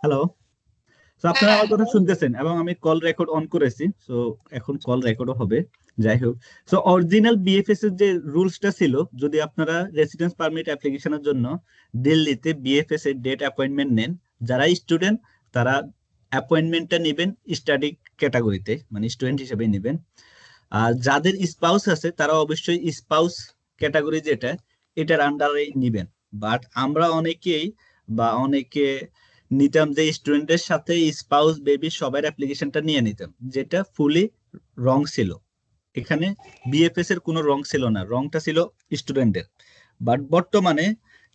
Hello. তো আপনারা আমার কথা শুনতেছেন এবং আমি কল রেকর্ড অন করেছি। সো এখন কল রেকর্ডও হবে। যাই হোক, সো অরিজিনাল বিএফএস এর যে রুলসটা ছিল, যদি আপনারা রেসিডেন্স পারমিট অ্যাপ্লিকেশনের জন্য দিল্লিতে বিএফএস এর ডেট অ্যাপয়েন্টমেন্ট নেন, যারা স্টুডেন্ট তারা অ্যাপয়েন্টমেন্টটা নেবেন স্টাডি ক্যাটাগরিতে, মানে স্টুডেন্ট হিসেবে নেবেন। আর যাদের স্পাউস আছে তারা অবশ্যই স্পাউস ক্যাটাগরি যেটা, এটার আন্ডারে নিবেন। বাট আমরা অনেকেই বা অনেকে নিতাম যে স্টুডেন্টের সাথে স্পাউস বেবি সবার অ্যাপ্লিকেশনটা নিয়ে নিতাম, যেটা ফুলি রং ছিল। এখানে বিএফএস এর কোনো রং ছিল না, রংটা ছিল স্টুডেন্টের। বাট বর্তমানে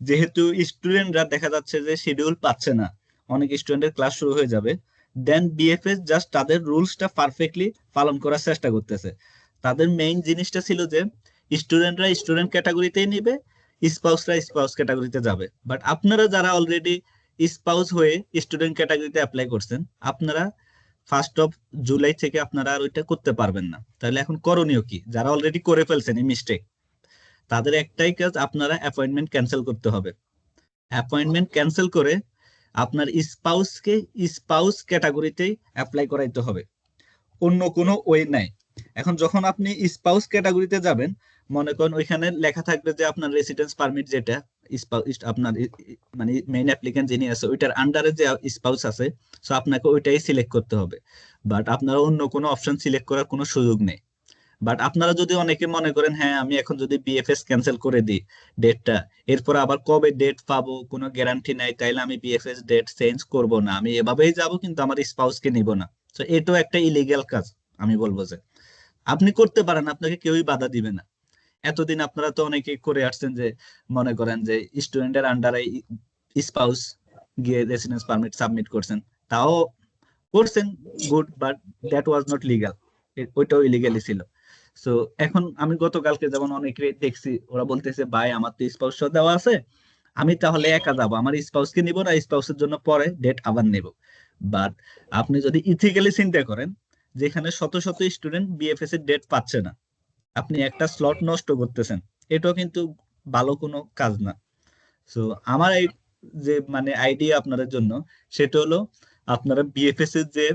যেহেতু স্টুডেন্টরা দেখা যাচ্ছে যে শিডিউল পাচ্ছে না, অনেক স্টুডেন্টের ক্লাস শুরু হয়ে যাবে, দেন বিএফএস জাস্ট তাদের রুলসটা পারফেক্টলি পালন করার চেষ্টা করতেছে। তাদের মেইন জিনিসটা ছিল যে স্টুডেন্টরা স্টুডেন্ট ক্যাটাগরিতেই নিবে, স্পাউসরা স্পাউস ক্যাটাগরিতে যাবে। বাট আপনারা যারা অলরেডি স্পাউস হয়ে স্টুডেন্ট ক্যাটাগরিতে অ্যাপ্লাই করছেন, আপনারা 1 জুলাই থেকে আপনারা আর ওইটা করতে পারবেন না। তাহলে এখন করণীয় কি? যারা অলরেডি করে ফেলছেন এই মিস্টেক, তাদের একটাই কাজ, আপনারা অ্যাপয়েন্টমেন্ট ক্যান্সেল করতে হবে। অ্যাপয়েন্টমেন্ট ক্যান্সেল করে আপনার স্পাউসকে স্পাউস ক্যাটাগরিতেই অ্যাপ্লাই করাইতে হবে, অন্য কোনো ওয়ে নাই। এখন যখন আপনি স্পাউস ক্যাটাগরিতে যাবেন, মনে করেন ওইখানে লেখা থাকবে যে আপনার রেসিডেন্স পারমিট যেটা আপনার মানে মেইন অ্যাপ্লিকেন্ট যিনি আছে ওইটার আন্ডারে যে স্পাউস আছে, সো আপনাকে ওইটাই সিলেক্ট করতে হবে। বাট আপনারা অন্য কোনো অপশন সিলেক্ট করার কোনো সুযোগ নেই। বাট আপনারা যদি অনেকে মনে করেন হ্যাঁ আমি এখন যদি বিএফএস ক্যান্সেল করে দিই ডেটটা, এরপর আবার কবে ডেট পাবো কোনো গ্যারান্টি নাই, তাইলে আমি বিএফএস ডেট চেঞ্জ করব না, আমি এভাবেই যাব কিন্তু আমার স্পাউসকে নিব না। তো এটাও একটা ইলিগ্যাল কাজ। আমি বলবো যে আপনি করতে পারেন, আপনাকে কেউই বাধা দিবে না। এতদিন আপনারা তো অনেকে করে আসছেন যে মনে করেন যে স্টুডেন্টের আন্ডারে স্পাউস গিয়ে রেসিডেন্স পারমিট সাবমিট করছেন, তাও করছেন, good, but that was not legal, ওইটাও ইলিগালি ছিল। সো এখন আমি গতকালকে যেমন অনেকে দেখছি, ওরা বলতেছে ভাই আমার তো স্পাউস দেওয়া আছে, আমি তাহলে একা যাবো, আমার স্পাউসকে নিব না, স্পাউসের জন্য পরে ডেট আবার নেব। বাট আপনি যদি ইথিক্যালি চিন্তা করেন, যেখানে শত শত স্টুডেন্ট বিএফএস এর ডেট পাচ্ছে না, আপনি একটা স্লট নষ্ট করতেছেন, এটাও কিন্তু ভালো কোনো কাজ না। সো আমার এই যে মানে আইডিয়া আপনাদের জন্য, সেটা হলো আপনারা বিএফএস এর যে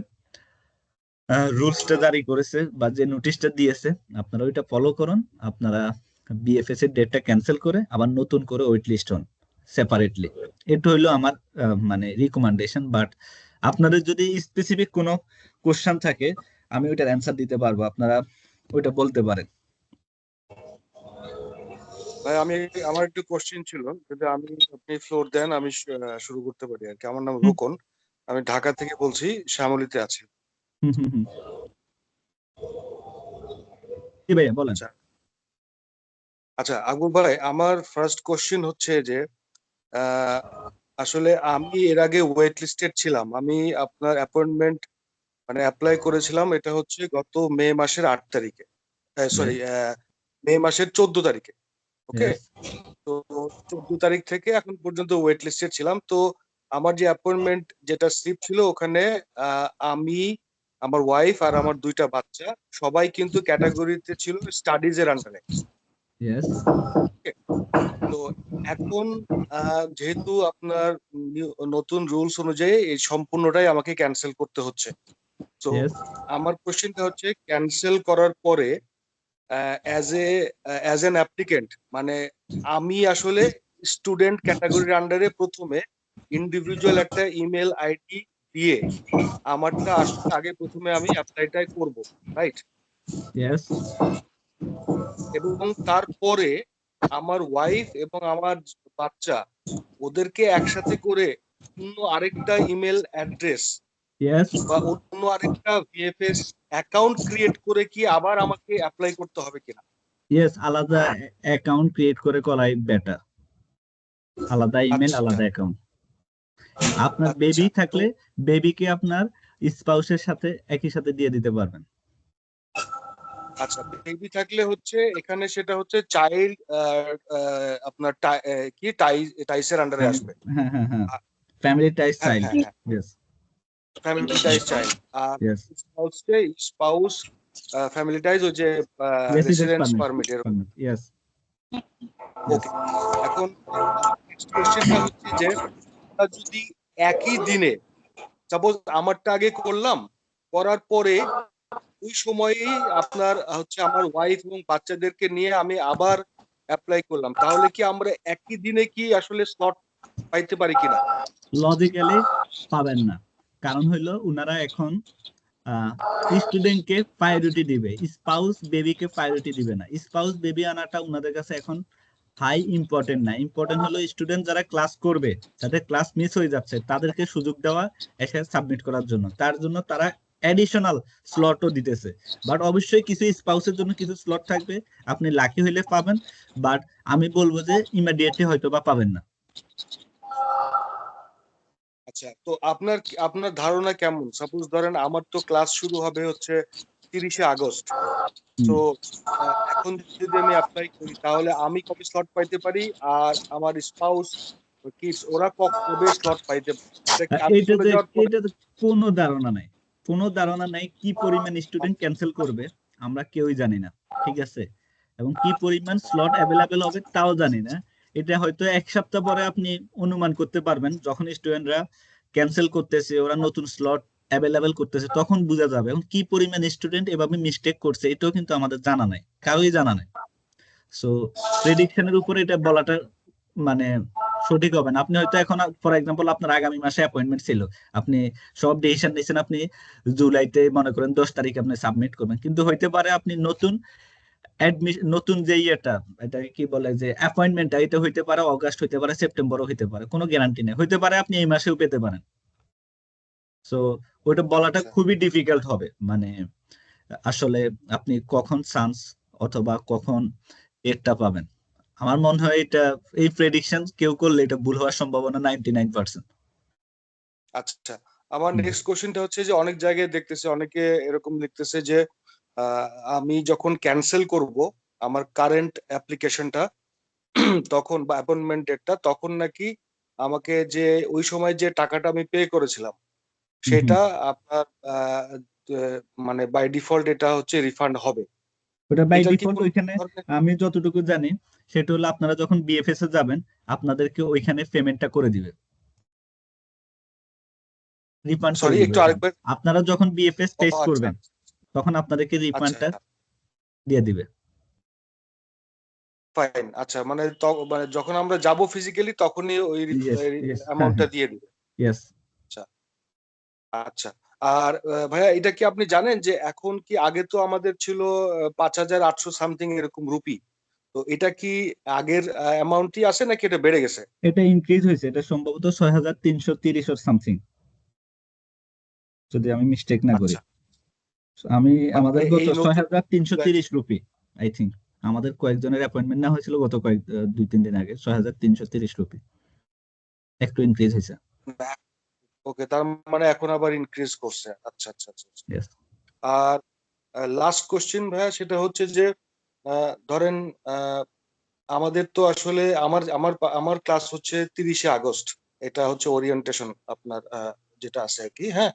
রুলসটা জারি করেছে বা যে নোটিশটা দিয়েছে, আপনারা ওইটা ফলো করুন। আপনারা বিএফএস এর ডেটটা ক্যান্সেল করে আবার নতুন করে ওয়েট লিস্ট হন সেপারেটলি। এটা হইলো আমার মানে রিকমেন্ডেশন। বাট আপনাদের যদি স্পেসিফিক কোনো কোশ্চেন থাকে, আমি ওইটার অ্যান্সার দিতে পারবো, আপনারা ওইটা বলতে পারেন। ভাই আমার একটু কোশ্চেন ছিল, যদি আপনি ফ্লোর দেন আমি শুরু করতে পারি আর কি। আমার নাম হুম রোকন, আমি ঢাকা থেকে বলছি, শ্যামলীতে আছি। হুম হুম হুম। জি ভাইয়া বলেন। আচ্ছা আচ্ছা, আকবর ভাই, আমার ফার্স্ট কোশ্চেন হচ্ছে যে আহ, আসলে আমি এর আগে ওয়েট লিস্টেড ছিলাম। আমি আপনার অ্যাপয়েন্টমেন্ট মানে অ্যাপ্লাই করেছিলাম, এটা হচ্ছে গত মে মাসের 8 তারিখে, সরি, ইয়েস মে মাসের 14 তারিখে। ওকে। ইয়েস। তো 14 তারিখ থেকে এখন পর্যন্ত ওয়েট লিস্টে ছিলাম। তো আমার যে অ্যাপয়েন্টমেন্ট যেটা স্লিপ ছিল ওখানে আমি, আমার ওয়াইফ আর আমার 2টা বাচ্চা সবাই কিন্তু ক্যাটাগরিতে ছিল স্টাডিজ এর আন্ডারে। ইয়েস তো এখন যেহেতু আপনার নতুন রুলস অনুযায়ী এই সম্পূর্ণটাই আমাকে ক্যান্সেল করতে হচ্ছে। তো ইয়েস। আমার কোশ্চেনটা হচ্ছে, ক্যান্সেল করার পরে as a as an applicant, মানে আমি আসলে স্টুডেন্ট ক্যাটাগরির আন্ডারে প্রথমে ইন্ডিভিজুয়াল একটা ইমেল আইডি দিয়ে আমারটা আসার আগে প্রথমে আমি অ্যাপ্লাইটাই করব, রাইট? ইয়েস। এবং তারপরে আমার ওয়াইফ এবং আমার বাচ্চা ওদেরকে একসাথে করে অন্য আরেকটা ইমেল অ্যাড্রেস ইয়েস। বা অন্য আরেকটা ভিএফএস অ্যাকাউন্ট ক্রিয়েট করে কি আবার আমাকে অ্যাপ্লাই করতে হবে কিনা? ইয়েস, আলাদা অ্যাকাউন্ট ক্রিয়েট করে করাই বেটার। আলাদা ইমেল, আচ্ছা আলাদা অ্যাকাউন্ট। আপনার আচ্ছা। বেবি তো থাকলে বেবিকে আপনার স্পাউসের সাথে একই সাথে দিয়ে দিতে পারবেন। আচ্ছা, বেবি থাকলে হচ্ছে এখানে সেটা হচ্ছে চাইল্ড, আপনার কি টাইসের আন্ডারে ফ্যামিলি, আসবে। হ্যাঁ হ্যাঁ হ্যাঁ, আ- ফ্যামিলি টাইজ হ্যাঁ চাইল্ড। হ্যাঁ হ্যাঁ, ইয়েস ফ্যামিলি টাইজ চাইল্ড। আর ইয়েস। স্পাউস ফ্যামিলি টাইজ ওই যে রেসিডেন্স রেসিডেন্স পারমিট। পারমিট এরকম। Yes yes. ওকে। এখন নেক্সট কোশ্চেনটা হচ্ছে যে আমরা যদি একই দিনে সাপোজ আমারটা আগে করলাম, করার পরে ওই সময়েই আপনার হচ্ছে আমার ওয়াইফ এবং বাচ্চাদেরকে নিয়ে আমি আবার অ্যাপ্লাই করলাম, তাহলে কি আমরা একই দিনে কি আসলে স্লট পাইতে পারি কিনা? লজিক্যালি পাবেন না, কারণ হইলো উনারা এখন স্টুডেন্টকে প্রায়োরিটি দিবে, স্পাউস বেবিকে প্রায়োরিটি দিবে না। স্পাউস বেবি আনাটা উনাদের কাছে এখন হাই ইম্পর্টেন্ট না, ইম্পর্টেন্ট হলো স্টুডেন্ট যারা ক্লাস করবে, যাদের ক্লাস মিস হয়ে যাচ্ছে তাদেরকে সুযোগ দেওয়া এসে সাবমিট করার জন্য। তার জন্য তারা অ্যাডিশনাল স্লটও দিতেছে। বাট অবশ্যই কিছু স্পাউসের জন্য কিছু স্লট থাকবে, আপনি লাকি হইলে পাবেন, বাট আমি বলবো যে ইমিডিয়েটলি হয়তো বা পাবেন না। আচ্ছা, তো আপনার আপনার ধারণা কেমন? সাপোজ ধরেন আমার তো ক্লাস শুরু হবে হচ্ছে 30শে আগস্ট। তো এখন যদি আমি অ্যাপ্লাই করি তাহলে আমি কবে স্লট পাইতে পারি, আর আমার স্পাউস কিডস ওরা কবে স্লট পাইতে পারে? এটা কি আমি চলে এইটাতে যাওয়ার পরে? এটাতে কোনো ধারণা নাই, কোনো ধারণা নাই কি পরিমাণ স্টুডেন্ট ক্যান্সেল করবে আমরা কেউই জানি না, ঠিক আছে? এবং কি পরিমাণ স্লট অ্যাভেলেবেল হবে তাও জানি না। এটা হয়তো এক সপ্তাহ পরে আপনি অনুমান করতে পারবেন, যখন স্টুডেন্টরা ক্যান্সেল করতেছে, ওরা নতুন স্লট অ্যাভেলেবেল করতেছে, তখন বোঝা যাবে। এখন কি পরিমাণ স্টুডেন্ট এভাবে মিস্টেক করছে এটাও কিন্তু আমাদের জানা নাই, কারোই জানা নাই। সো প্রেডিকশনের উপরে এটা বলাটা মানে সঠিক হবে না। আপনি হয়তো এখন ফর এক্সাম্পল আপনার আগামী মাসে অ্যাপয়েন্টমেন্ট ছিল, আপনি সব ডিসিশন নিয়েছেন, আপনি জুলাইতে মনে করেন 10 তারিখে আপনি সাবমিট করবেন, কিন্তু হইতে পারে আপনি নতুন নতুন যে ইয়েটা, এটা কি বলে যে অ্যাপয়েন্টমেন্টটা, এটা হইতে পারে অগাস্ট, হইতে পারে সেপ্টেম্বরও হইতে পারে, কোনো গ্যারান্টি নেই, হইতে পারে আপনি এই মাসেও পেতে পারেন। সো ওইটা বলাটা আচ্ছা, খুবই ডিফিকাল্ট হবে, মানে আসলে আপনি কখন চান্স অথবা কখন ডেটটা পাবেন। আমার মনে হয় এটা, এই প্রেডিকশন কেউ করলে এটা ভুল হওয়ার সম্ভাবনা 99%। আচ্ছা। আমার নেক্সট কোশ্চেনটা হচ্ছে যে অনেক জায়গায় দেখতেছে অনেকে এরকম লিখতেছে যে আহ, আমি যখন ক্যান্সেল করব আমার কারেন্ট অ্যাপ্লিকেশনটা তখন বা অ্যাপয়েন্টমেন্ট ডেটটা, তখন নাকি আমাকে যে ওই সময় যে টাকাটা আমি পে করেছিলাম হুম হুম। সেটা আপনার মানে বাই ডিফল্ট এটা হচ্ছে রিফান্ড হবে। ওটা বাই এটার কি ডিফল্ট কোনো ওইখানে, ধরনের? আমি যতটুকু জানি সেটা হলো আপনারা যখন বিএফএস এ যাবেন আপনাদেরকে ওইখানে পেমেন্টটা করে দিবে, রিফান্ড করে সরি, দিবে একটু ওইখানে। আরেকবার। আপনারা যখন বিএফএস ও ফেস আচ্ছা করবেন তখন আপনাদেরকে আচ্ছা রিফান্ডটা দিয়ে দিবে। ফাইন। আচ্ছা, মানে মানে যখন আমরা যাব ফিজিক্যালি তখনই ওই ইয়েস ইয়েস, হ্যাঁ অ্যামাউন্টটা হ্যাঁ, দিয়ে দিবে। ইয়েস। আচ্ছা আচ্ছা। আর ভাইয়া এটা কি আপনি জানেন যে এখন কি, আগে তো আমাদের ছিল 5,800 সামথিং এরকম রুপি, তো এটা কি আগের অ্যামাউন্টই আছে নাকি এটা বেড়ে গেছে? এটা ইনক্রিজ হয়েছে, এটা সম্ভবত 6330 ওর সামথিং, যদি আমি মিস্টেক না করি। আচ্ছা, আমি আমাদের মানে গত এই ছয় নতুন হাজার তিনশো তিরিশ রুপি আই থিঙ্ক, আমাদের কয়েকজনের অ্যাপয়েন্টমেন্ট নেওয়া হয়েছিল গত 2-3 দিন আগে, 6330 রুপি, একটু ইনক্রিজ হয়েছে। ওকে, তার মানে এখন আবার ইনক্রিজ করছে। আচ্ছা আচ্ছা আচ্ছা আচ্ছা। Yes. আর লাস্ট কোশ্চেন ভাইয়া, সেটা হচ্ছে যে ধরেন আমাদের তো আসলে আমার আমার আমার ক্লাস হচ্ছে 30শে আগস্ট, এটা হচ্ছে ওরিয়েন্টেশন আপনার যেটা আছে আর কি, হ্যাঁ।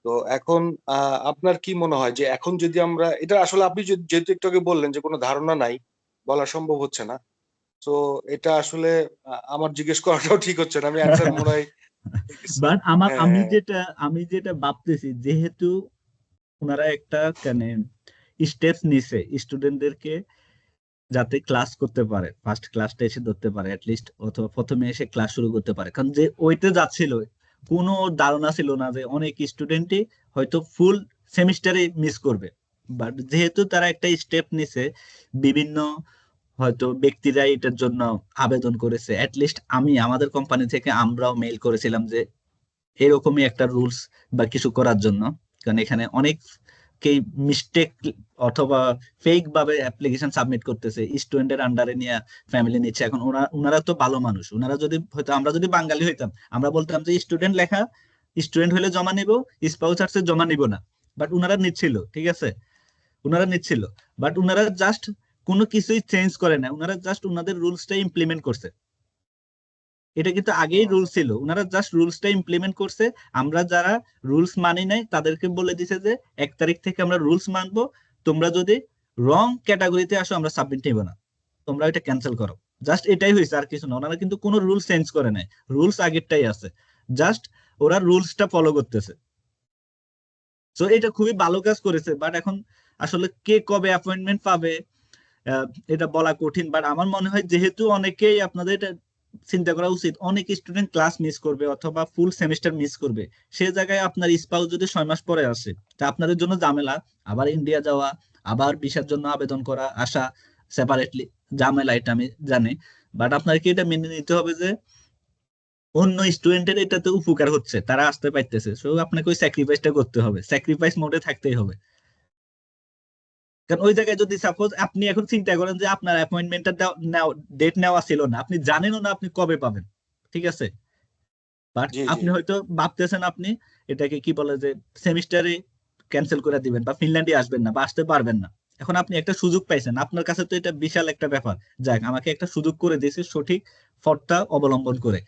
তো এখন আপনার কি মনে হয় যে এখন যদি আমরা এটা আসলে, আপনি যেহেতু একটু আগে বললেন যে কোনো ধারণা নাই, বলা সম্ভব হচ্ছে না, তো এটা আসলে আমার জিজ্ঞেস করাটাও ঠিক হচ্ছে না, আমি অ্যান্সার মনে হয় পেয়ে গেছি। বাট আমার হ্যাঁ আমি হ্যাঁ যেটা আমি যেটা ভাবতেছি, যেহেতু ওনারা একটা মানে স্টেপস নিছে স্টুডেন্টদেরকে যাতে ক্লাস করতে পারে, ফার্স্ট ক্লাসটা এসে ধরতে পারে লিস্ট, অথবা প্রথমে এসে ক্লাস শুরু করতে পারে, কারণ যে ওইতে যাচ্ছিল কোনো ধারণা ছিল না যে অনেক স্টুডেন্টই হয়তো ফুল সেমিস্টারে মিস করবে। বাট যেহেতু তারা একটা স্টেপ নিছে, বিভিন্ন হয়তো ব্যক্তিরা এটার জন্য আবেদন করেছে, লিস্ট আমি আমাদের কোম্পানি থেকে আমরাও মেইল করেছিলাম যে এরকমই একটা রুলস বা কিছু করার জন্য, কারণ এখানে অনেককেই মিস্টেক অথবা ফেক ভাবে অ্যাপ্লিকেশন সাবমিট করতেছে, স্টুডেন্টের আন্ডারে নিয়ে ফ্যামিলি নিচ্ছে। এখন ওনারা তো ভালো মানুষ, ওনারা যদি হয়তো, আমরা যদি বাঙালি হইতাম আমরা বলতাম যে স্টুডেন্ট লেখা, স্টুডেন্ট হলে জমা নিব, স্পাউস আসছে জমা নিব না। বাট ওনারা নিচ্ছিল, ঠিক আছে, ওনারা নিচ্ছিল। বাট ওনারা জাস্ট কোনো কিছুই চেঞ্জ করে না, ওনারা জাস্ট ওনাদের রুলসটাই ইমপ্লিমেন্ট করছে। এটা কিন্তু আগেই হুম, রুলস ছিল, ওনারা জাস্ট রুলসটা ইমপ্লিমেন্ট করছে। আমরা যারা রুলস মানি নাই তাদেরকে বলে দিছে যে 1 তারিখ থেকে আমরা রুলস মানবো, তোমরা যদি রং ক্যাটাগরিতে আসো আমরা সাবমিট নিব না, তোমরা এটা ক্যান্সেল করো। জাস্ট এটাই হয়েছে, আর কিছু না, ওনারা কিন্তু কোনো রুলস চেঞ্জ করে নাই, রুলস আগেরটাই আছে। জাস্ট ওরা রুলসটা ফলো করতেছে। তো এটা খুবই ভালো কাজ করেছে, বাট এখন আসলে কে কবে অ্যাপয়েন্টমেন্ট পাবে আহ, এটা বলা কঠিন। বাট আমার মনে হয় যেহেতু অনেকেই, আপনাদের এটা চিন্তা করা উচিত, অনেক স্টুডেন্ট ক্লাস মিস করবে অথবা ফুল সেমিস্টার মিস করবে। সে জায়গায় আপনার স্পাউস যদি 6 মাস পরে আসে, তা আপনাদের জন্য ঝামেলা। আবার ইন্ডিয়া যাওয়া, আবার ভিসার জন্য আবেদন করা, আসা সেপারেটলি, ঝামেলা, এটা আমি জানি। বাট আপনাকে এটা মেনে নিতে হবে যে অন্য স্টুডেন্টের এটাতে উপকার হচ্ছে, তারা আসতে পারতেছে। সো আপনাকে ওই স্যাক্রিফাইসটা করতে হবে, স্যাক্রিফাইস মোডে থাকতেই হবে। কারণ ওই জায়গায় যদি সাপোজ আপনি এখন চিন্তা করেন যে আপনার অ্যাপয়েন্টমেন্টটা ডেট নেওয়া ছিল না, আপনি জানেনও না আপনি কবে পাবেন, ঠিক আছে, বাট জি জি আপনি হয়তো ভাবতেছেন আপনি এটাকে কি বলে যে সেমিস্টারে ক্যান্সেল করে দিবেন বা ফিনল্যান্ডে আসবেন না বা আসতে পারবেন না। এখন আপনি একটা সুযোগ পাইছেন, আপনার কাছে তো এটা বিশাল একটা ব্যাপার, যাক আমাকে একটা সুযোগ করে দিয়েছে সঠিক পথটা অবলম্বন করে।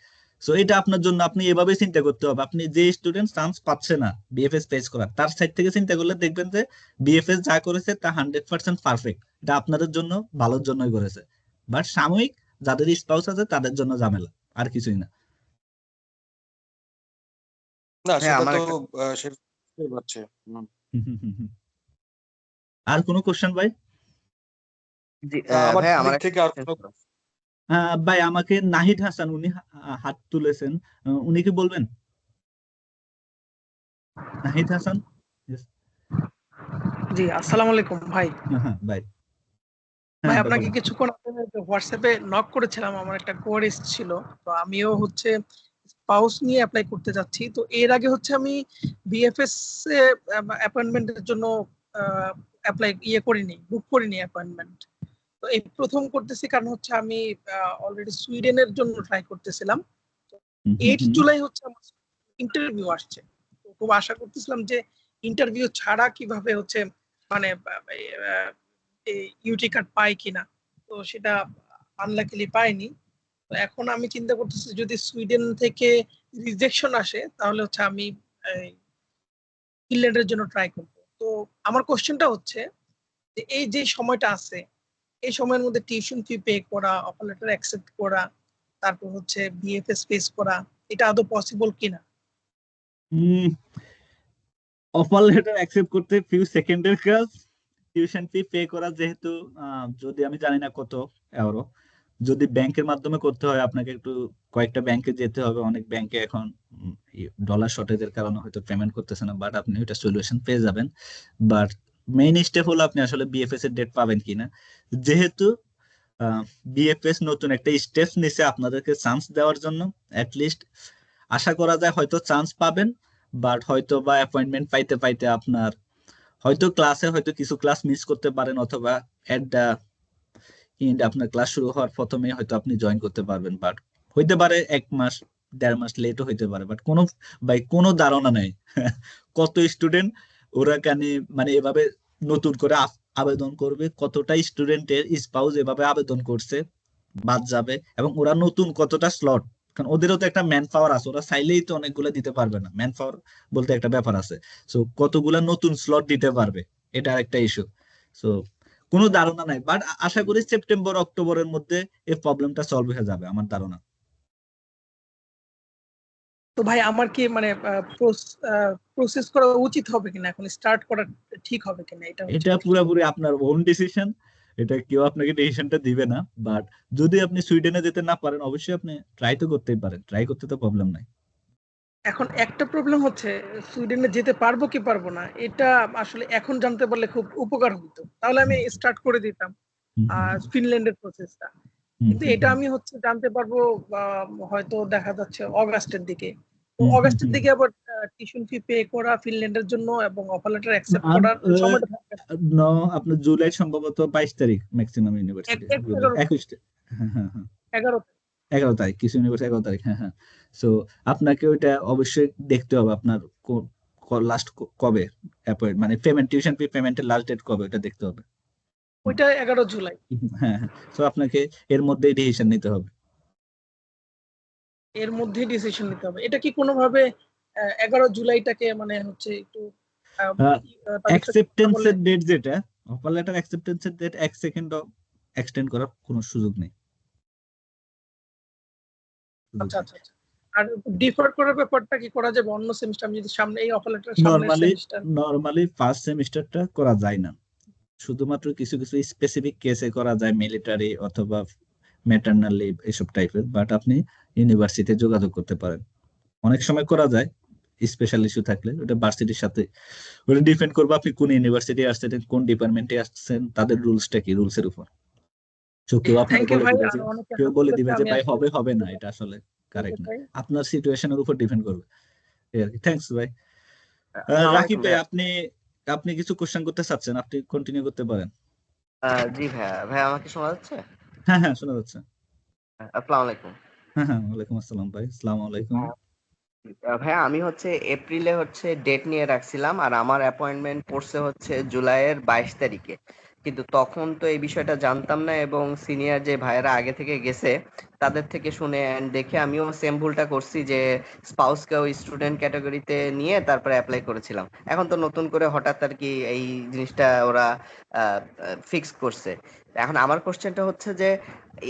সো এটা আপনার জন্য আপনি এভাবে চিন্তা করতে হবে। আপনি যে স্টুডেন্ট চান্স পাচ্ছে না বিএফএস পেস করার, তার সাইড থেকে চিন্তা করলে দেখবেন যে বিএফএস যা করেছে তা 100% পারফেক্ট, এটা আপনাদের জন্য ভালোর জন্যই করেছে। বাট সাময়িক যাদের স্পাউস আছে তাদের জন্য ঝামেলা, আর কিছুই না। না হ্যাঁ সেটা আমার তো একটা সেটা বুঝতেই পারছে। হুম। হুম, হুম, হুম, হুম। আর কোনো কোশ্চেন ভাই? জি আমার ভাই আমার দিক একটা থেকে আর question কোনো ছিল। ভাই আমাকে নাহিদ হাসান, উনি হাত তুলেছেন, উনি কি বলবেন? নাহিদ হাসান? Yes. জি, আসসালামু আলাইকুম ভাই। হ্যাঁ হ্যাঁ ভাই, ভাই হ্যাঁ ভাই আপনাকে বলেন। কিছুক্ষণ আগে হোয়াটসঅ্যাপে নক করেছিলাম, আমার একটা কোয়ারি ছিল। তো আমিও হচ্ছে স্পাউস নিয়ে অ্যাপ্লাই করতে যাচ্ছি। তো এর আগে হচ্ছে আমি বিএফএস এ অ্যাপয়েন্টমেন্টের জন্য অ্যাপ্লাই করিনি, বুক করিনি অ্যাপয়েন্টমেন্ট। তো এই প্রথম করতেছি, কারণ হচ্ছে আমি অলরেডি সুইডেনের জন্য ট্রাই করতেছিলাম। হুম, হুম, 8 হুম। জুলাই হচ্ছে আমার ইন্টারভিউ আসছে। তো খুব আশা করতেছিলাম যে ইন্টারভিউ ছাড়া কিভাবে হচ্ছে মানে ইউটি কার্ড পাই কিনা। তো সেটা আনলাকিলি পাইনি। তো এখন আমি চিন্তা করতেছি যদি সুইডেন থেকে রিজেকশন আসে তাহলে হচ্ছে আমি ফিনল্যান্ডের জন্য ট্রাই করব। তো আমার কোশ্চেনটা হচ্ছে যে এই যে সময়টা আছে, এই সময়ের মধ্যে টিউশন ফি পে করা, অফার লেটার অ্যাকসেপ্ট করা, তারপর হচ্ছে বিএফএস ফেস করা, এটা আদৌ পসিবল কিনা? অফার লেটার অ্যাকসেপ্ট করতে ফিউ সেকেন্ডের কাজ। টিউশন ফি পে করা যেহেতু যদি আমি জানি না কত এওরো, যদি ব্যাংকের মাধ্যমে করতে হয় আপনাকে একটু কয়েকটা ব্যাংকে যেতে হবে। অনেক ব্যাংকে এখন ডলার শর্টেজের কারণে হয়তো পেমেন্ট করতেছে না, বাট আপনি ওইটা সলিউশন পেয়ে যাবেন। বাট মেইন স্টেপ হলো আপনি আসলে বিএফএস এর ডেট পাবেন কিনা। যেহেতু বিএফএস নতুন একটা স্টেপ নিছে আপনাদেরকে চান্স দেওয়ার জন্য, লিস্ট আশা করা যায় হয়তো চান্স পাবেন। বাট হয়তো বা অ্যাপয়েন্টমেন্ট পাইতে পাইতে আপনার হয়তো ক্লাসে হয়তো কিছু ক্লাস মিস করতে পারেন, অথবা এট দা এন্ড আপনার ক্লাস শুরু হওয়ার প্রথমে হয়তো আপনি জয়েন করতে পারবেন। বাট হইতে পারে 1 মাস 1.5 মাস লেটও হইতে পারে। বাট কোনো, ভাই কোনো ধারণা নেই কত স্টুডেন্ট ওরা কানে মানে এভাবে নতুন করে আবেদন করবে, কতটা স্টুডেন্টের স্পাউস এভাবে আবেদন করছে বাদ যাবে, এবং ওরা নতুন কতটা স্লট। কারণ ওদেরও তো একটা ম্যান পাওয়ার আছে, ওরা চাইলেই তো অনেকগুলো দিতে পারবে না, ম্যান পাওয়ার বলতে একটা ব্যাপার আছে। সো কতগুলা নতুন স্লট দিতে পারবে, এটা একটা ইস্যু। সো কোনো ধারণা নাই, বাট আশা করি সেপ্টেম্বর অক্টোবরের মধ্যে এই প্রবলেমটা সলভ হয়ে যাবে আমার ধারণা। তো ভাই আমার কি মানে প্রসেস করা উচিত হবে কিনা, এখন স্টার্ট করা ঠিক হবে কিনা, এটা হচ্ছে এটা question। পুরোপুরি আপনার ওন ডিসিশন, এটা কেউ আপনাকে ডিসিশনটা দিবে না। বাট যদি আপনি সুইডেনে যেতে না পারেন, অবশ্যই আপনি ট্রাই তো করতেই পারেন, ট্রাই করতে তো প্রবলেম নাই। এখন একটা প্রবলেম হচ্ছে সুইডেনে যেতে পারবো কি পারবো না, এটা আসলে এখন জানতে পারলে খুব উপকার হতো, তাহলে আমি হুম, স্টার্ট করে দিতাম হুম, হুম, ফিনল্যান্ডের প্রসেসটা। হুম, কিন্তু হুম, এটা আমি হচ্ছে জানতে পারবো হয়তো দেখা যাচ্ছে অগাস্টের দিকে। তো হুম, হুম, অগাস্টের হুম, দিকে আবার টিউশন ফি পে করা ফিনল্যান্ডের জন্য এবং অফার লেটার অ্যাকসেপ্ট আর করার সময়টা থাকবে না। ন আপনার জুলাই সম্ভবত 22 তারিখ ম্যাক্সিমাম ইউনিভার্সিটি, জুলাই 11 21। হ্যাঁ হ্যাঁ হ্যাঁ, 11 11 তারিখ কিছু ইউনিভার্সিটি 11 তারিখ, হ্যাঁ হ্যাঁ। সো আপনাকে ওইটা অবশ্যই দেখতে হবে আপনার লাস্ট কবে অ্যাপয়েন্ট, মানে পেমেন্ট, টিউশন ফি পেমেন্টের লাস্ট ডেট কবে, ওটা দেখতে হবে। হুম, ওইটা 11 জুলাই। হ্যাঁ হ্যাঁ। সো আপনাকে এর মধ্যেই ডিসিশন নিতে হবে। এর মধ্যে ডিসিশন নিতে হবে। এটা কি কোনোভাবে 11 জুলাইটাকে মানে হচ্ছে একটু আহ, তাদের সাথে কথা বলে? অ্যাকসেপ্টেন্সের ডেট যেটা, অফার লেটার অ্যাকসেপ্টেন্সের ডেট 1 সেকেন্ড এক্সটেন্ড করার কোনো সুযোগ নেই, সুযোগ আচ্ছা নেই। আচ্ছা আচ্ছা। আর ডিফার করার ব্যাপারটা কি করা যাবে অন্য সেমিস্টার, আমি যদি সামনে এই অফার লেটার সামনের নরমালি সেমিস্টার? নরমালি ফার্স্ট সেমিস্টারটা করা যায় না, শুধুমাত্র কিছু কিছু স্পেসিফিক কেসে করা যায়, মিলিটারি অথবা ম্যাটারনাল লিভ এসব টাইপের। বাট আপনি ইউনিভার্সিটিতে যোগাযোগ করতে পারেন, অনেক সময় করা যায় স্পেশাল ইস্যু থাকলে। ওটা ভার্সিটির সাথে ওটা ডিপেন্ড করবে আপনি কোন ইউনিভার্সিটি আসছেন, কোন ডিপার্টমেন্টে আসছেন, তাদের রুলসটা কি, রুলসের উপর। তো কেউ আপনাকে থ্যাংক ইউ বলে ভাই, দিবে আর যে অনেকে কেউ help বলে করেছে, দিবে যে আমি ভাই আসলে হবে হবে না, এটা আসলে কারেক্ট না, ভাই। আপনার সিচুয়েশনের উপর ডিপেন্ড করবে। এই আর কি। থ্যাংকস ভাই। আসসালামু রাকিব আলাইকুম ভাই, ভাইয়া। আপনি আপনি কিছু কোশ্চেন করতে চাচ্ছেন, আপনি কন্টিনিউ করতে পারেন। জি ভাইয়া, ভাইয়া আমাকে শোনা যাচ্ছে? হ্যাঁ হ্যাঁ, শোনা যাচ্ছে। আসসালামু আলাইকুম। হ্যাঁ হ্যাঁ, ওয়ালাইকুম আসসালাম ভাই, আসসালামু আলাইকুম। ভাইয়া আমি হচ্ছে এপ্রিলে হচ্ছে ডেট নিয়ে রাখছিলাম, আর আমার অ্যাপয়েন্টমেন্ট পড়ছে হচ্ছে জুলাইয়ের 22 তারিখে। কিন্তু তখন তো এই বিষয়টা জানতাম না, এবং সিনিয়র যে ভাইয়েরা আগে থেকে গেছে তাদের থেকে শুনে and দেখে আমিও সেম ভুলটা করছি যে স্পাউসকেও স্টুডেন্ট ক্যাটাগরিতে নিয়ে তারপরে অ্যাপ্লাই করেছিলাম। এখন তো নতুন করে হঠাৎ আর কি এই জিনিসটা ওরা ফিক্স করছে। এখন আমার কোশ্চেনটা হচ্ছে যে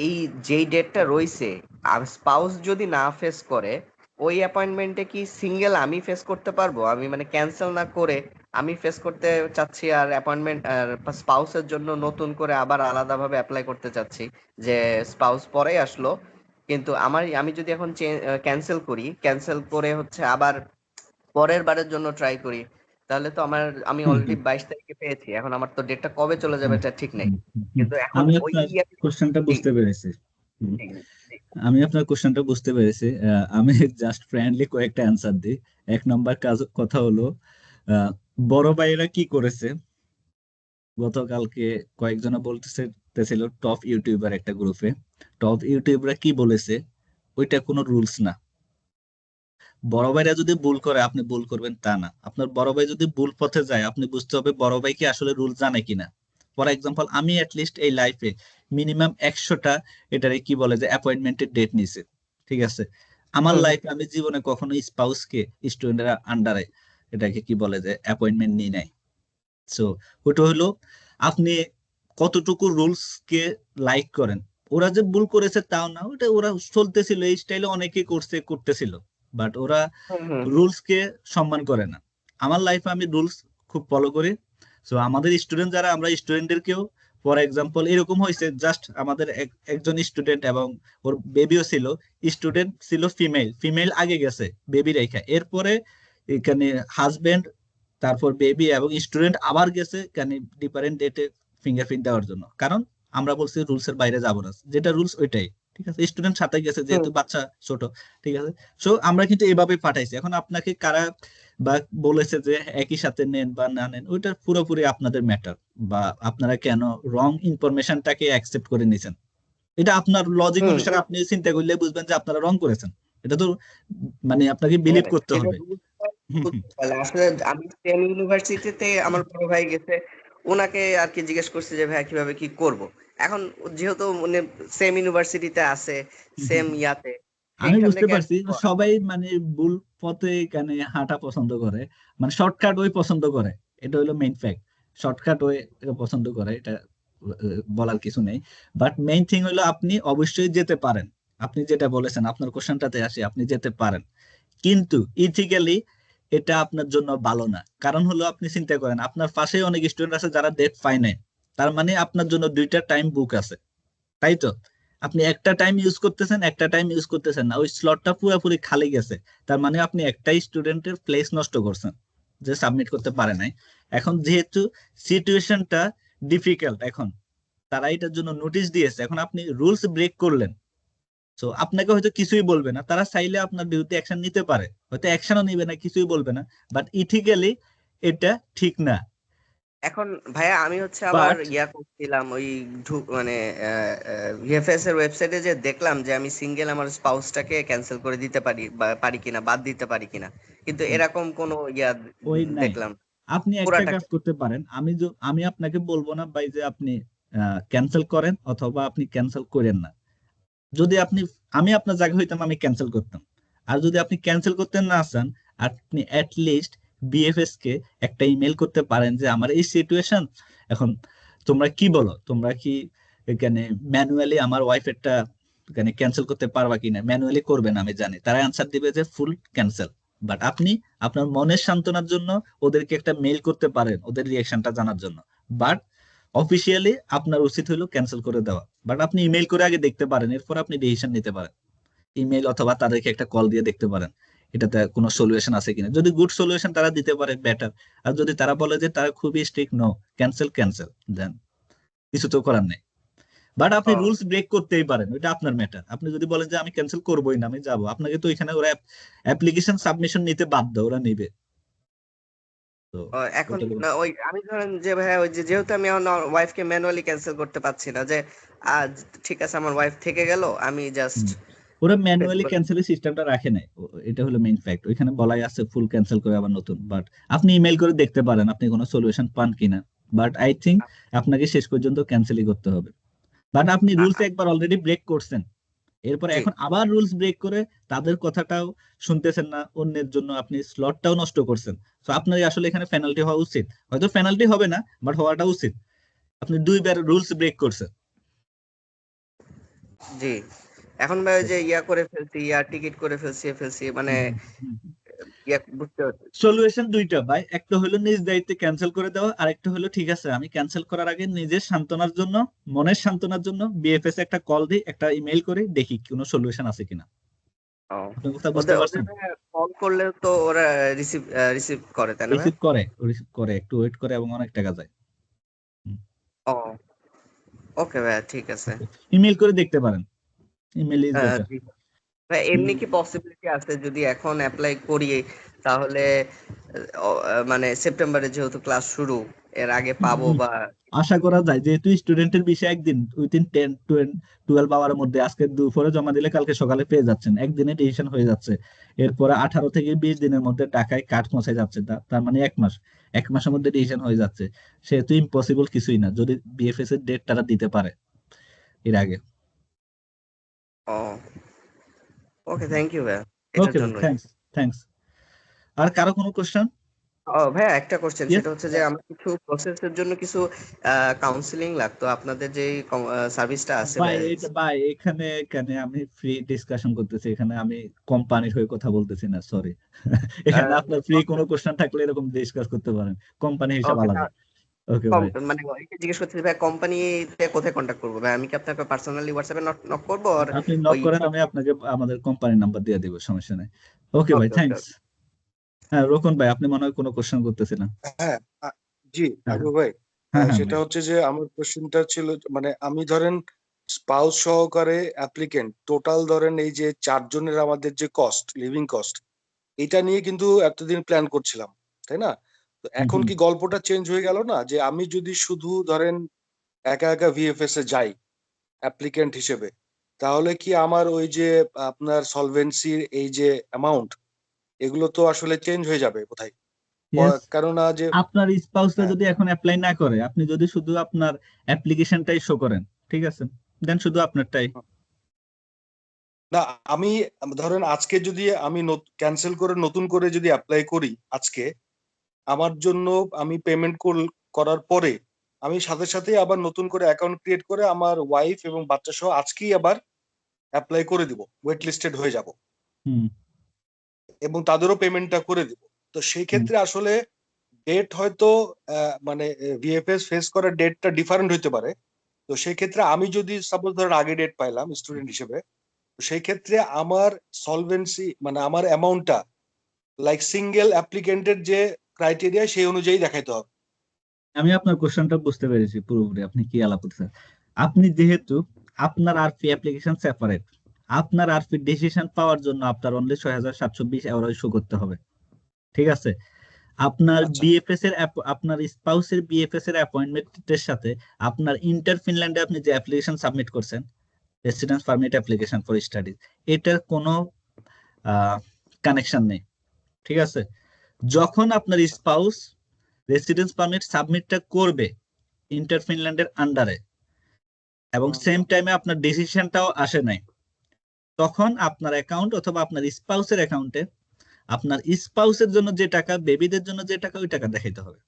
এই যেই ডেটটা রইছে, আর স্পাউস যদি না ফেস করে ওই অ্যাপয়েন্টমেন্টে কি সিঙ্গেল আমি ফেস করতে পারবো? আমি মানে ক্যান্সেল না করে আমি ফেস করতে চাচ্ছি, আর অ্যাপয়েন্টমেন্ট স্পাউসের জন্য নতুন করে আবার আলাদাভাবে অ্যাপ্লাই করতে চাচ্ছি, যে স্পাউস পরেই আসলো কিন্তু আমি যদি এখন ক্যান্সেল করি, ক্যান্সেল করে হচ্ছে আবার পরের বারের জন্য ট্রাই করি, তাহলে তো আমি হুম অলরেডি হুম 22 তারিখে পেয়েছি, এখন আমার তো ডেটটা কবে চলে যাবে হুম এটা ঠিক নেই। হুম হুম হুম। কিন্তু এখন আমি ওই আপনার কোশ্চেনটা জি বুঝতে পেরেছি। হুম, জি জি আমি আপনার কোশ্চেনটা বুঝতে পেরেছি। আমি জাস্ট ফ্রেন্ডলি কয়েকটা অ্যান্সার দিই। এক নম্বর কথা হলো, আহ, বড় ভাইয়েরা কি করেছে গতকালকে, কয়েকজনা বলতেছিল টপ ইউটিউবার একটা গ্রুপে, টপ ইউটিউবাররা কি বলেছে, ওইটা কোনো রুলস না। বড় ভাইরা যদি ভুল করে আপনি ভুল করবেন তা না, আপনার বড় ভাই যদি ভুল পথে যায় আপনি বুঝতে হবে বড় ভাই কি আসলে রুল জানে কিনা। ফর এক্সাম্পল, আমি লিস্ট এই লাইফে মিনিমাম 100টা এটারে কি বলে যে অ্যাপয়েন্টমেন্টের ডেট নিছে, ঠিক আছে। আমার হুম লাইফে আমি জীবনে কখনো স্পাউসকে স্টুডেন্টের আন্ডারে এটাকে কি বলে যে অ্যাপয়েন্টমেন্ট নিই নাই। সো ওটা হলো আপনি কতটুকু রুলস কে লাইক করেন। ওরা যে ভুল করেছে তাও না, ওটা ওরা চলতেছিল এই স্টাইলে, অনেকে করতেছিল, বাট ওরা হুম হুম রুলস কে সম্মান করে না। আমার লাইফে আমি রুলস খুব ফলো করি। সো আমাদের স্টুডেন্ট যারা, আমরা স্টুডেন্টদেরকেও, ফর এক্সাম্পল এরকম হয়েছে, জাস্ট আমাদের একজন স্টুডেন্ট এবং ওর বেবিও ছিল, স্টুডেন্ট ছিল ফিমেল, ফিমেল আগে গেছে বেবি রেখা, এরপরে এখানে হাজবেন্ড, তারপর বেবি এবং স্টুডেন্ট আবার গেছে কেন ডিফারেন্ট ডেটে ফিঙ্গারপ্রিন্ট দেওয়ার জন্য, কারণ আমরা বলছি রুলস এর বাইরে যাবো না, যেটা রুলস ওইটাই, ঠিক আছে। স্টুডেন্ট সাথে গেছে হুম যেহেতু বাচ্চা ছোট, ঠিক আছে। সো আমরা কিন্তু এভাবে পাঠাইছি। এখন আপনাকে কারা বা বলেছে যে একই সাথে নেন বা না নেন, ওইটা পুরোপুরি আপনাদের ম্যাটার, বা আপনারা কেন রং ইনফরমেশনটাকে অ্যাকসেপ্ট করে নিছেন, এটা আপনার লজিক হুম অনুসারে আপনি চিন্তা করলে বুঝবেন যে আপনারা রং করেছেন। এটা তো মানে আপনাকে বিলিভ করতে এটা হবে। হুম হুম বলে আসলে আমি সেম ইউনিভার্সিটিতে আমার বড় ভাই গেছে, ওনাকে আর কি জিজ্ঞেস করছি যে ভাই কিভাবে কি করব। এখন যেহেতু মানে সেম ইউনিভার্সিটিতে আছে, হুম হুম সেম হুম। ইয়াতে, আমি সেইখান বুঝতে থেকে আর পারছি কি সবাই মানে ভুল পথে কেন হাঁটা পছন্দ করে, মানে শর্টকাট ওয়ে পছন্দ করে, এটা হলো মেইন ফ্যাক্ট। শর্টকাট ওয়ে পছন্দ করে, এটা বলার কিছু নেই। বাট মেইন থিং হলো আপনি অবশ্যই যেতে পারেন, আপনি যেটা বলেছেন আপনার কোশ্চেনটাতে আসি, আপনি যেতে পারেন, কিন্তু ইথিক্যালি এটা আপনার জন্য ভালো না। কারণ হলো আপনি চিন্তা করেন আপনার পাশেই অনেক স্টুডেন্ট আছে যারা ডেট পায় নাই, তার মানে আপনার জন্য দুইটা টাইম বুক আছে, তাই তো। আপনি একটা টাইম ইউজ করতেছেন, একটা টাইম ইউজ করতেছেন না, ওই স্লটটা পুরোপুরি খালি গেছে, তার মানে আপনি একটাই স্টুডেন্টের প্লেস নষ্ট করছেন যে সাবমিট করতে পারে নাই। এখন যেহেতু সিচুয়েশনটা ডিফিকাল্ট, এখন তারা এটার জন্য নোটিশ দিয়েছে, এখন আপনি রুলস ব্রেক করলেন, তো আপনাকে হয়তো কিছুই বলবে না, তারা চাইলে আপনার বিরুদ্ধে অ্যাকশন নিতে পারে, হয়তো অ্যাকশনও নিবে না, কিছুই বলবে না, বাট ইথিক্যালি এটা ঠিক না। এখন ভাইয়া আমি হচ্ছে আবার বাট ইয়া করছিলাম ওই মানে ভিএফএস এর ওয়েবসাইটে যে দেখলাম যে আমি সিঙ্গেল আমার স্পাউসটাকে ক্যান্সেল করে দিতে পারি বা পারি কিনা, বাদ দিতে পারি কিনা, কিন্তু এরকম কোনো ইয়া ওই নাই, দেখলাম না। আপনি একটা পুরাটা কাজ করতে পারেন, আমি আপনাকে বলবো না ভাই যে আপনি ক্যান্সেল করেন অথবা আপনি ক্যান্সেল করেন না। যদি আপনি, আমি আপনার জায়গায় হইতাম আমি ক্যান্সেল করতাম। আর যদি আপনি ক্যান্সেল করতে না চান, আপনি লিস্ট বিএফএস কে একটা ইমেল করতে পারেন যে আমার এই সিচুয়েশন, এখন তোমরা কি বলো, তোমরা কি এখানে ম্যানুয়ালি আমার ওয়াইফেরটা ক্যান্সেল করতে পারবা কিনা, ম্যানুয়ালি করবেন আমি জানি, তারা অ্যান্সার দিবে যে ফুল ক্যান্সেল। বাট আপনি আপনার মনের সান্ত্বনার জন্য ওদেরকে একটা মেইল করতে পারেন ওদের রিয়াকশনটা জানার জন্য। বাট অফিসিয়ালি আপনার উচিত হলো ক্যান্সেল করে দেওয়া। বাট আপনি ইমেল করে আগে দেখতে পারেন, এরপর আপনি ডিসিশন নিতে পারেন। ইমেল অথবা তাদেরকে একটা কল দিয়ে দেখতে পারেন এটাতে কোনো সলিউশন আছে কিনা। যদি গুড সলিউশন তারা দিতে পারে বেটার, আর যদি তারা বলে যে তারা খুবই স্ট্রিক্ট, নো ক্যান্সেল ক্যান্সেল, দেন কিছু তো করার নেই। বাট আপনি ও, রুলস ব্রেক করতেই পারেন, ওইটা আপনার ম্যাটার। আপনি যদি বলেন যে আমি ক্যান্সেল করবোই না, আমি যাবো, আপনাকে তো এখানে ওরা অ্যাপ্লিকেশন সাবমিশন নিতে বাধ্য, ওরা নিবে তো। এখন ওটা তো- না, ওই আমি ধরেন যে ভাইয়া ওই যে যেহেতু আমি আমার ওয়াইফকে ম্যানুয়ালি ক্যান্সেল করতে পারছি না, যে আজ ঠিক আছে আমার ওয়াইফ থেকে গেল, আমি জাস্ট হুম। ওরা ম্যানুয়ালি ক্যান্সেলের সিস্টেমটা রাখে নাই, এটা হলো মেইন ফ্যাক্ট। ওইখানে বলাই আছে ফুল ক্যান্সেল করে আবার নতুন। বাট আপনি ইমেল করে দেখতে পারেন আপনি কোনো সলিউশন পান কিনা। বাট আই থিংক আপনাকে শেষ পর্যন্ত ক্যান্সেলই করতে হবে। বাট আপনি রুলস একবার অলরেডি ব্রেক করছেন, এরপরে জি। এখন আবার রুলস ব্রেক করে তাদের কথাটাও শুনতেছেন না, অন্যের জন্য আপনি স্লটটাও নষ্ট করছেন। তো আপনার আসলে এখানে পেনাল্টি হওয়া উচিত, হয়তো পেনাল্টি হবে না বাট হওয়াটা উচিত। আপনি দুইবার রুলস ব্রেক করছেন। জি, এখন ভাই ওই যে ইয়া করে ফেলছি, ইয়া টিকিট করে ফেলছি মানে ইয়া বুঝতে পারছি। সলিউশন দুইটা ভাই, একটা হলো নিজ দায়িত্বে ক্যান্সেল করে দেওয়া, আর একটা হলো ঠিক আছে আমি ক্যান্সেল করার আগে নিজের সান্ত্বনার জন্য, মনের সান্ত্বনার জন্য বিএফএস একটা কল দিই, একটা ইমেল করে দেখি কোনো সলিউশন আছে কিনা। ও, আপনি কথা বুঝতে ওদের পারছেন? কল করলে তো ওরা রিসিভ রিসিভ করে, তাই না ভাই? রিসিভ করে, একটু ওয়েট করে এবং অনেক টাকা যায়। ও, ওকে ভাইয়া, ঠিক আছে। ইমেল করে দেখতে পারেন, ইমেল ইজ বেটার। জি। ভাই এমনি কি পসিবিলিটি আছে যদি এখন অ্যাপ্লাই করি তাহলে মানে সেপ্টেম্বরে যেহেতু ক্লাস শুরু, এর আগে পাবো বা? আশা করা যায়, যেহেতু স্টুডেন্টের বিষয় একদিন উইদিন 10-12 আওয়ারের মধ্যে, আজকে দুপুরে জমা দিলে কালকে সকালে পেয়ে যাচ্ছেন, একদিনে ডিসিশন হয়ে যাচ্ছে। এরপরে 18 থেকে 20 দিনের মধ্যে টাকায় কাঠ পৌঁছে যাচ্ছে, তার মানে 1 মাস, 1 মাসের মধ্যে ডিসিশন হয়ে যাচ্ছে। সেহেতু ইম্পসিবল কিছুই না যদি বিএফএস এর ডেট তারা দিতে পারে এর আগে। ও, ওকে, থ্যাংক ইউ ভাইয়া এটার ওকে ভাই, জন্যই। Thanks thanks. আর কারো কোনো কোশ্চেন? ও ভাইয়া, একটা কোশ্চেন, ইয়েস সেটা হচ্ছে যে আমার কিছু প্রসেসের জন্য কিছু কাউন্সিলিং লাগতো, আপনাদের যে সার্ভিসটা আছে ভাই, ভাইয়া। এটা ভাই এখানে এখানে আমি ফ্রি ডিসকাশন করতেছি, এখানে আমি কোম্পানির হয়ে কথা বলতেছি না, সরি। এখানে আপনার ফ্রি কোনো কোশ্চেন থাকলে এরকম ডিসকাস করতে পারেন, কোম্পানি হিসাব ওকে, আলাদা। ওকে ভাই, মানে এটা জিজ্ঞেস করছি ভাই, কোম্পানিতে কোথায় কন্ট্যাক্ট করবো ভাই? আমি কি আপনাকে পার্সোনালি হোয়াটসঅ্যাপে নক করবো, আর আপনি নক ওই? করেন, আমি আপনাকে আমাদের কোম্পানির নাম্বার দিয়ে দিব, সমস্যা নেই। ওকে ভাই, ওকে, ওকে। থ্যাঙ্কস। হ্যাঁ রোকন ভাই, আপনি মনে হয় কোনো কোশ্চেন করতেছিলেন। হ্যাঁ জি হ্যাঁ আবু ভাই, হ্যাঁ হ্যাঁ সেটা ভাই। হচ্ছে যে আমার কোশ্চেনটা ছিল, মানে আমি ধরেন স্পাউস সহকারে অ্যাপ্লিকেন্ট টোটাল ধরেন এই যে 4 জনের আমাদের যে কস্ট, লিভিং কস্ট, এটা নিয়ে কিন্তু এতদিন প্ল্যান করছিলাম, তাই না? তো হুম, এখন হুম। কি গল্পটা চেঞ্জ হয়ে গেল না, যে আমি যদি শুধু ধরেন একা একা ভিএফএস এ যাই অ্যাপ্লিকেন্ট হিসেবে, তাহলে কি আমার ওই যে আপনার সলভেন্সির এই যে অ্যামাউন্ট, এগুলো তো আসলে চেঞ্জ হয়ে যাবে কোথায়? ইয়েস, কেননা যে আপনার স্পাউসটা হ্যাঁ, যদি এখন অ্যাপ্লাই না করে, আপনি যদি শুধু আপনার অ্যাপ্লিকেশনটাই শো করেন, ঠিক আছে, দেন শুধু আপনারটাই। না আমি ধরেন আজকে যদি আমি ক্যান্সেল করে নতুন করে যদি অ্যাপ্লাই করি আজকে, আমার জন্য আমি পেমেন্ট করার পরে আমি সাথে সাথে আবার নতুন করে অ্যাকাউন্ট ক্রিয়েট করে আমার ওয়াইফ এবং বাচ্চা সহ আজকেই আবার অ্যাপ্লাই করে দিব, ওয়েট লিস্টেড হয়ে যাব হুম এবং তাদেরও পেমেন্টটা করে দিব। তো সেই হুম। ক্ষেত্রে আসলে ডেট হয়তো মানে ভিএফএস ফেস করার ডেটটা ডিফারেন্ট হইতে পারে। তো সেই ক্ষেত্রে আমি যদি সাপোজ ধরেন আগে ডেট পাইলাম স্টুডেন্ট হিসেবে, তো সেই ক্ষেত্রে আমার সলভেন্সি মানে আমার অ্যামাউন্টটা লাইক সিঙ্গেল অ্যাপ্লিকেন্টের যে ক্রাইটেরিয়া সেই অনুযায়ী দেখাইতে হবে। আমি আপনার কোশ্চেনটা বুঝতে পেরেছি পুরোপুরি, আপনি কি আলাপ করছেন। আপনি যেহেতু আপনার আরপি অ্যাপ্লিকেশন সেপারেট, আপনার আরপি ডিসিশন পাওয়ার জন্য আপনার অনলি 6720 এভারেজ শো করতে হবে, ঠিক আছে। আপনার আচ্ছা বিএফএস এর আপনার স্পাউসের বিএফএস এর অ্যাপয়েন্টমেন্টের সাথে আপনার ইন্টার ফিনল্যান্ডে আপনি যে অ্যাপ্লিকেশন সাবমিট করছেন, residence permit application for studies, এটার কোনো কানেকশন নেই, ঠিক আছে। যখন আপনার স্পাউস রেসিডেন্স পারমিট সাবমিটটা করবে ইন্টার ফিনল্যান্ডের আন্ডারে, এবং সেম টাইমে আপনার ডিসিশনটাও আসে নাই, তখন আপনার অ্যাকাউন্ট অথবা আপনার স্পাউসের অ্যাকাউন্টে আপনার স্পাউসের জন্য যে টাকা, বেবিদের জন্য যে টাকা, ওই টাকা দেখাইতে হবে।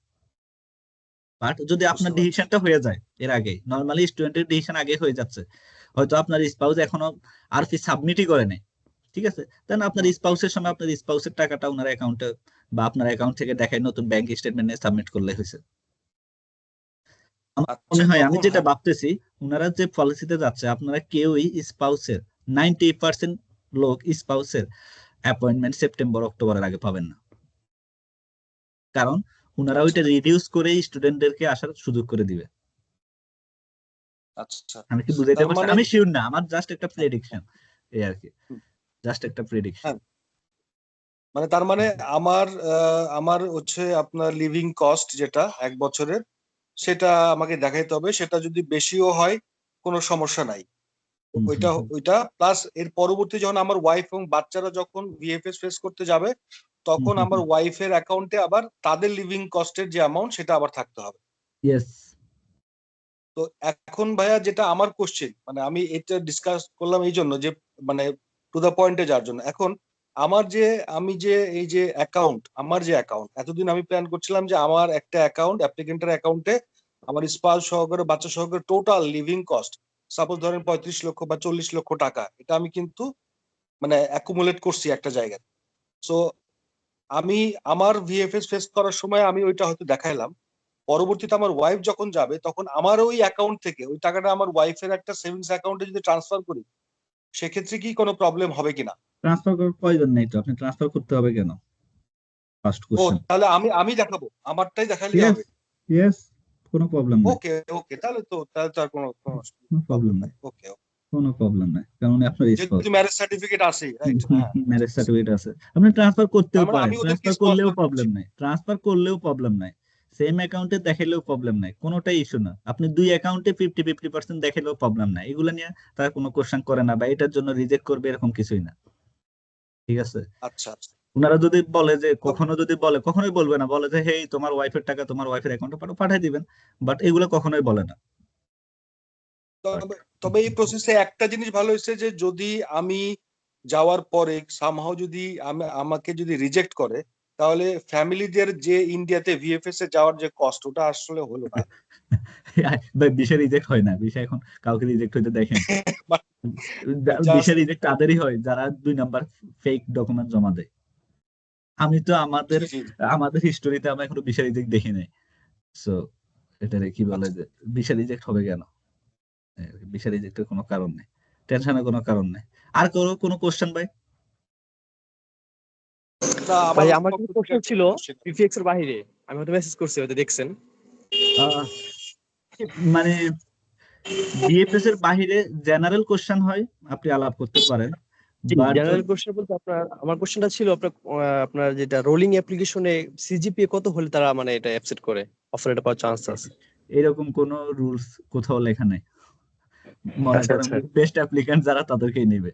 বাট যদি বুঝতে আপনার পারছি। ডিসিশনটা হয়ে যায় এর আগে, নর্মালি স্টুডেন্টের ডিসিশন আগে হয়ে যাচ্ছে, হয়তো আপনার স্পাউস এখনো আরফি সাবমিটই করে নাই, ঠিক আছে, দেন আপনার স্পাউসের সময় আপনার স্পাউসের টাকাটা ওনার অ্যাকাউন্টে বা আপনার অ্যাকাউন্ট থেকে দেখায় নতুন ব্যাংক স্টেটমেন্টে সাবমিট করলে হয়েছে। আমার আচ্ছা, মনে হয় আমি তখন যেটা ভাবতেছি, ওনারা যে পলিসিতে যাচ্ছে আপনারা কেউই স্পাউসের 90% লোক স্পাউসের অ্যাপয়েন্টমেন্ট সেপ্টেম্বর অক্টোবরের আগে পাবেন না, কারণ ওনারা আচ্ছা, ওইটা রিডিউস করে স্টুডেন্টদেরকে আসার সুযোগ করে দিবে। আচ্ছা। আমি কি বুঝাইতে তার পারছি? মানে আমি শিওর না, আমার জাস্ট একটা প্রেডিকশন, এই আর কি, হুম, জাস্ট একটা প্রেডিকশন। হ্যাঁ, মানে তার মানে আমার হচ্ছে আপনার লিভিং কস্ট যেটা 1 বছরের, সেটা আমাকে দেখাইতে হবে। সেটা যদি বেশিও হয় কোনো সমস্যা নাই। ওইটা প্লাস এর পরবর্তী যখন আমার ওয়াইফ এবং বাচ্চারা যখন ভিএফএস ফেস করতে যাবে, তখন আমার ওয়াইফের অ্যাকাউন্টে আবার তাদের লিভিং কস্টের যে অ্যামাউন্ট সেটা আবার থাকতে হবে। ইয়েস। তো এখন ভাইয়া যেটা আমার কোশ্চেন, মানে আমি এটা ডিসকাস করলাম এই জন্য যে মানে টু দা পয়েন্টে যাওয়ার জন্য। এখন আমি যে এই যে আমার যে অ্যাকাউন্ট এতদিন আমি প্ল্যান করছিলাম যে আমার একটা অ্যাকাউন্ট অ্যাপ্লিকেন্টের অ্যাকাউন্টে আমার স্পাউস সহকারে বাচ্চা সহকারে টোটাল লিভিং কস্ট সাপোজ ধরেন 35 লক্ষ বা 40 লক্ষ টাকা, এটা আমি কিন্তু মানে অ্যাকুমুলেট করছি একটা জায়গায়। সো আমি আমার ভিএফএস ফেস করার সময় আমি ওইটা হয়তো দেখাইলাম। পরবর্তীতে আমার ওয়াইফ যখন যাবে তখন আমার ওই অ্যাকাউন্ট থেকে ওই টাকাটা আমার ওয়াইফের একটা সেভিংস অ্যাকাউন্টে যদি ট্রান্সফার করি, সেক্ষেত্রে কি কোনো প্রবলেম হবে কিনা? ট্রান্সফার করার প্রয়োজন নেই তো, আপনি ট্রান্সফার করতে হবে কেন? ফার্স্ট ও, কোশ্চেন। তাহলে আমি দেখাবো, আমারটাই দেখালেই ইয়েস, হবে। ইয়েস, কোনো প্রবলেম নাই, ওকে, ওকে, তাহলে তো আর কোনো কোনো প্রবলেম প্রবলেম নাই, নাই। ওকে, কোনো প্রবলেম নাই, কারণ আপনার স্পাউস যেহেতু ম্যারেজ সার্টিফিকেট আছেই, রাইট? হ্যাঁ, ম্যারেজ সার্টিফিকেট আছে, আপনি ট্রান্সফার করতেও তার মানে পারেন, আমি ওদেরকে ট্রান্সফার করলেও স্পন্সর করছি। প্রবলেম নাই, ট্রান্সফার করলেও প্রবলেম নাই, সেম অ্যাকাউন্টে দেখাইলেও প্রবলেম নাই, কোনোটাই ইস্যু না, আপনি দুই অ্যাকাউন্টে 50-50% দেখাইলেও প্রবলেম নাই, এগুলো নিয়ে তারা কোনো কোশ্চেন করে না বা এটার জন্য রিজেক্ট করবে এরকম কিছুই না, ঠিক আছে। আচ্ছা, আচ্ছা। ওনারা যদি বলে যে তো যদি বলে, কখনোই বলবে না, বলে যে হেই তোমার ওয়াইফের টাকা তোমার ওয়াইফের অ্যাকাউন্টে পাঠাই দিবেন, বাট এগুলো কখনোই বলে না। But, তবে এই প্রসেসে একটা জিনিস ভালো হয়েছে যে যদি আমি যাওয়ার পরে সামহাও যদি আমাকে যদি রিজেক্ট করে, তাহলে ফ্যামিলিদের যে ইন্ডিয়াতে ভিএফএস এ যাওয়ার যে কষ্ট, ওটা আসলে হলো না। ভাই ভিসা রিজেক্ট হয় না, ভিসা এখন কাউকে রিজেক্ট হইতে দেখেন, ভিসা জাস্ট রিজেক্ট তাদেরই হয় যারা 2 নাম্বার ফেক ডকুমেন্ট জমা দেয়। আমি তো জি, আমাদের জি। আমাদের হিস্টোরিতে আমরা এখনো ভিসা রিজেক্ট দেখি নাই, সো এটারে কি বলে আচ্ছা। যে ভিসা রিজেক্ট হবে কেন, ভিসা রিজেক্টের কোনো কারণ নেই, টেনশনের কোনো কারণ নেই। আর কোনো কোশ্চেন ভাই? না, ভাই আমার আমার পক্ষ কিছু থেকে কোশ্চেন আর ছিল কোনো question নেই। পিপিএক্স এর বাইরে। আমি হয়তো মেসেজ করছি, হয়তো দেখছেন। আহ, মানে বিএফএস এর বাইরে জেনারেল কোশ্চেন হয়, আপনি আলাপ করতে পারেন, জি, বাট জেনারেল কোশ্চেন বলতে আমার কোশ্চেনটা ছিল আপনার যেটা রোলিং অ্যাপ্লিকেশনে সিজিপিএ কত হলে তারা মানে এটা অ্যাকসেপ্ট করে অফার এটা পাওয়ার চান্স আছে? এরকম কোনো রুলস কোথাও লেখা নেই, মনে আচ্ছা করেন আচ্ছা। বেস্ট অ্যাপ্লিক্যান্ট যারা তাদেরকেই নেবে।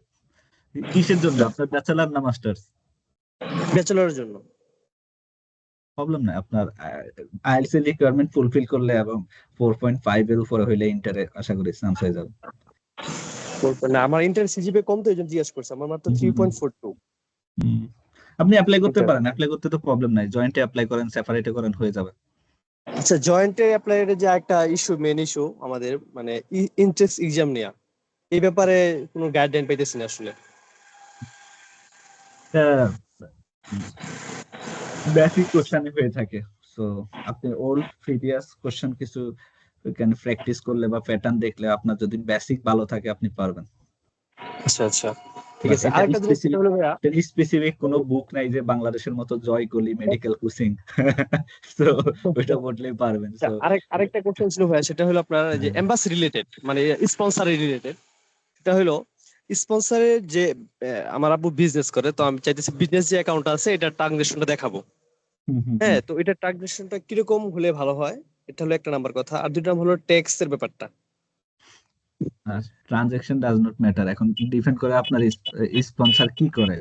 কিসের জন্য, আপনার ব্যাচেলার না মাস্টার্স? ব্যাচেলরের জন্য। প্রবলেম নাই, আপনার আইএলটিএস এর রিকোয়ারমেন্ট ফুলফিল করলে এবং 4.5 এর উপরে হইলে ইন্টারে আশা করি চান্স হয়ে যাবে। না, আমার ইন্টার সিজিপিএ কম তো এইজন্য জিজ্ঞেস করছি। আমার মাত্র 3.42। হুম। আপনি অ্যাপ্লাই করতে ইন্টার। পারেন, অ্যাপ্লাই করতে তো প্রবলেম নাই, জয়েন্টে অ্যাপ্লাই করেন, সেপারেটে করেন, হয়ে যাবে। আচ্ছা, জয়েন্টে অ্যাপ্লাই এর যে একটা মেন ইস্যু আমাদের মানে ইন্ট্রেন্স এক্সাম নেওয়া, এই ব্যাপারে কোনো গাইডলাইন পাইতেছি না আসলে। বেসিক কোশ্চেনই হয়ে থাকে, সো আপনি ওল্ড প্রিভিয়াস কোশ্চেন কিছু প্র্যাকটিস করলে বা প্যাটার্ন দেখলে আপনার যদি বেসিক ভালো থাকে আপনি পারবেন। আচ্ছা আচ্ছা, ঠিক বাট আছে। এটা আরেকটা জিনিস যেটা হলো ভাইয়া, স্পেসিফিক কোনো বুক নাই যে বাংলাদেশের মতো জয়কলি মেডিকেল কোচিং, তো ওইটা পড়লেই পারবেন। আচ্ছা, সো আরেকটা কোশ্চেন ছিল ভাইয়া, সেটা হলো আপনার যে এমবাসি রিলেটেড মানে স্পন্সর রিলেটেড। এটা হলো স্পন্সরের যে আমার আব্বু বিজনেস করে, তো আমি চাইতেছি বিজনেস যে অ্যাকাউন্ট আছে এটা ট্রানজাকশনটা দেখাবো। হ্যাঁ, তো এটা ট্রানজাকশনটা কিরকম হলে ভালো হয়, এটা হলো একটা নাম্বার কথা। আর দুইটা হলো ট্যাক্স এর ব্যাপারটা। ট্রানজাকশন ডাজ নট ম্যাটার, এখন ডিপেন্ড করে আপনার স্পন্সর কি করে,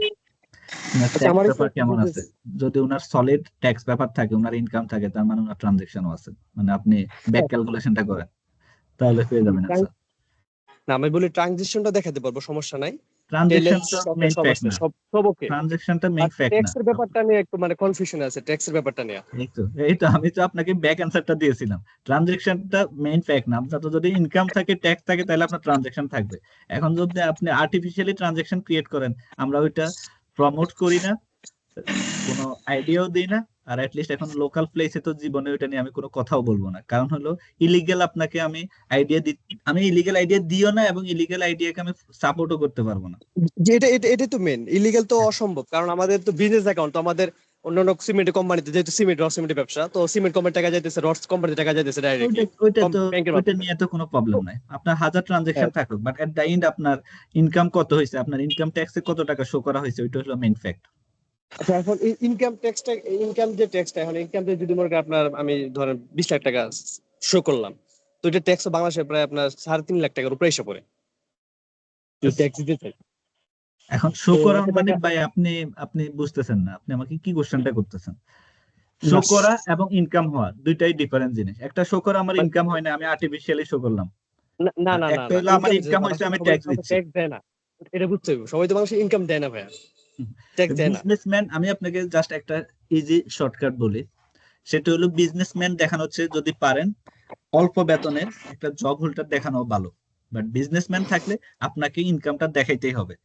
উনার আচ্ছা, ট্যাক্স আমার পেপার কেমন আছে। যদি উনার সলিড ট্যাক্স পেপার থাকে, উনার ইনকাম থাকে, তার মানে উনার ট্রানজাকশনও আছে, মানে আপনি ব্যাক ক্যালকুলেশনটা করেন তাহলে পেয়ে যাবেন ট্রান- আনসার। না, আমি বলি ট্রানজিশনটা দেখাতে পারবো, সমস্যা নাই। ট্রানজেকশন তো সব মেইন সব ফ্যাক্ট আছে, না, সব ওকে। ট্রানজেকশনটা আর মেইন ফ্যাক্ট না। ট্যাক্সের ব্যাপারটা নিয়ে একটু মানে কনফিউশন আছে, ট্যাক্সের ব্যাপারটা নিয়ে। এই তো আমি তো আপনাকে ব্যাক অ্যান্সারটা দিয়েছিলাম, ট্রানজেকশনটা মেইন ফ্যাক্ট না। আপনার তো যদি ইনকাম থাকে, ট্যাক্স থাকে, তাহলে আপনার ট্রানজেকশন থাকবে। এখন যদি আপনি আর্টিফিশিয়ালি ট্রানজেকশন ক্রিয়েট করেন, আমরা ওইটা প্রমোট করি না, কোনো আইডিয়াও দিই না। আর লিস্ট এখন লোকাল প্লেসে তো জীবনে ওইটা নিয়ে আমি কোনো কথাও বলবো না, কারণ হলো ইলিগেল আপনাকে আমি আইডিয়া দি, আমি ইলিগেল আইডিয়া দিও না, এবং ইলিগেল আইডিয়াকে আমি সাপোর্টও করতে পারবো না। যে এটা তো মেন, ইলিগাল তো অসম্ভব, কারণ আমাদের তো বিজনেস অ্যাকাউন্ট, তো আমাদের অন্যান্য সিমেন্ট কোম্পানিতে, যেহেতু সিমেন্ট রড সিমেন্টের ব্যবসা, তো সিমেন্ট কোম্পানি টাকা যাইতেছে, রড কোম্পানির টাকা যাইতেছে ওইটা ডাইরেক্টলি ওইটা তো ব্যাংকের ওইটা মাধ্যমে। নিয়ে তো কোনো প্রবলেম নাই, আপনার হাজার ট্রানজেকশন হ্যাঁ, থাকুক, বাট এট দা এন্ড আপনার ইনকাম কত হয়েছে, আপনার ইনকাম ট্যাক্সে কত টাকা শো করা হয়েছে, ওইটা হলো মেইন ফ্যাক্ট। আচ্ছা এখন ইনকাম ট্যাক্সটা, ইনকাম যে ট্যাক্সটা, এখন ইনকাম যদি মনে করেন আপনার, আমি ধরেন 20 লাখ টাকা শো করলাম, তো এটা ট্যাক্স বাংলাদেশে প্রায় আপনার 3.5 লাখ টাকার উপরে এসে পড়ে ট্যাক্স দিতে চাই। এখন শো তো করা এত মানে টাকা ভাই আপনি আপনি বুঝতেছেন না, আপনি আমাকে কি কোশ্চেনটা করতেছেন? শো করা এবং ইনকাম হওয়া দুইটাই ডিফারেন্ট জিনিস। একটা শো করা আমার মানে ইনকাম হয় না, আমি আর্টিফিশিয়ালি শো করলাম, না না আর না না একটা না হলো আমার ইনকাম হয়েছে, আমি ট্যাক্স দিচ্ছি। ট্যাক্স দেয় না, এটা বুঝতে হবে। সবাই তো মানুষের ইনকাম দেয় না ভাইয়া, ট্যাক্স দেয় না। বিজনেসম্যান, আমি আপনাকে জাস্ট একটা ইজি শর্টকাট বলি, সেটা হলো বিজনেসম্যান দেখানো হচ্ছে, যদি পারেন অল্প বেতনের একটা জব হোল্ডার দেখানো ভালো, বাট বিজনেসম্যান থাকলে আপনাকে ইনকামটা দেখাইতেই হবে।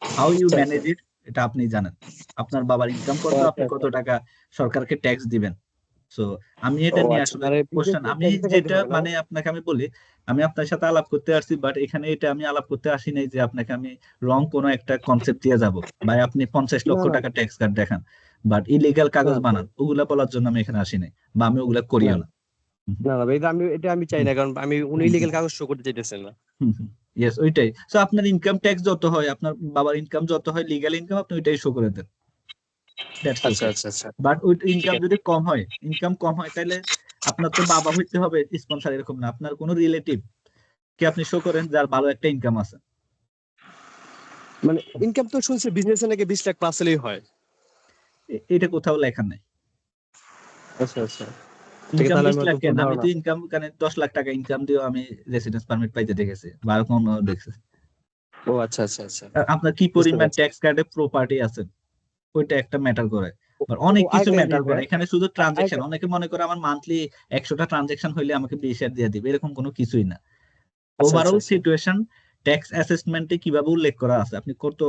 হাউ ইউ আচ্ছা আচ্ছা ম্যানেজ ইট, এটা আপনি জানেন। আপনার বাবার ইনকাম কত, আপনি আচ্ছা কত আচ্ছা। টাকা সরকারকে ট্যাক্স দিবেন। সো আমি ও এটা নিয়ে আচ্ছা, আসলে মানে কোশ্চেন, আমি ট্যাক্স দেখাইতে যেটা হবে না। মানে আপনাকে আমি বলি, আমি আপনার সাথে আলাপ করতে আসছি, বাট এখানে এটা আমি আলাপ করতে আসি নাই যে আপনাকে আমি রং কোনো একটা কনসেপ্ট দিয়ে যাব, ভাই আপনি 50 না লক্ষ না টাকা ট্যাক্স কার্ড দেখান বাট ইলিগাল না কাগজ বানান, ওগুলা বলার জন্য আমি এখানে আসি নাই, বা আমি ওগুলা করিও না। হুম, না না ভাই, এটা আমি চাই হুম, না, কারণ আমি উনি হুম, ইলিগাল কাগজ শো করতে চাইতেছেন না। ইয়েস ওইটাই। সো আপনার ইনকাম ট্যাক্স যত হয়, আপনার বাবার ইনকাম যত হয়, লিগ্যাল ইনকাম, আপনি ওইটাই শো করে দেন, দ্যাটস আচ্ছা ওকে। আচ্ছা আচ্ছা, বাট ওই ঠিক ইনকাম আছে। যদি কম হয়, ইনকাম কম হয়, তাহলে আপনার তো বাবা হইতে হবে স্পন্সর, এরকম না, আপনার কোনো রিলেটিভ কে আপনি শো করেন যার ভালো একটা ইনকাম আছে। মানে ইনকাম তো শুনছি বিজনেসে নাকি 20 লাখ প্লাস হলেই হয়। এটা কোথাও লেখা নাই। আচ্ছা আচ্ছা, ঠিক আছে, ইনকাম তাহলে 20 আমি হয়তো লাখ ভুল কেন, আমি ধারণা। তো ইনকাম কানে 10 লাখ টাকা ইনকাম দিয়েও আমি রেসিডেন্স পারমিট পাইতে দেখেছি, বা এরকম দেখছি। ও আচ্ছা আচ্ছা আচ্ছা, আর আপনার কি বুঝতে পরিমাণ পারছি। ট্যাক্স কার্ডে প্রপার্টি আছে, ওইটা একটা ম্যাটার করে। ও আর ও, অনেক কিছু আরেকটা ম্যাটার জিনিস করে, ভাই, এখানে শুধু ট্রানজেকশন, আরেকটা। অনেকে মনে করে আমার মান্থলি 100টা ট্রানজেকশন হইলে আমাকে 20,000 দিয়ে দিবে, এরকম কোনো কিছুই না। আচ্ছা আচ্ছা ওভারঅল আচ্ছা সিচুয়েশন ট্যাক্স অ্যাসেসমেন্টে কিভাবে উল্লেখ করা আছে, আপনি কত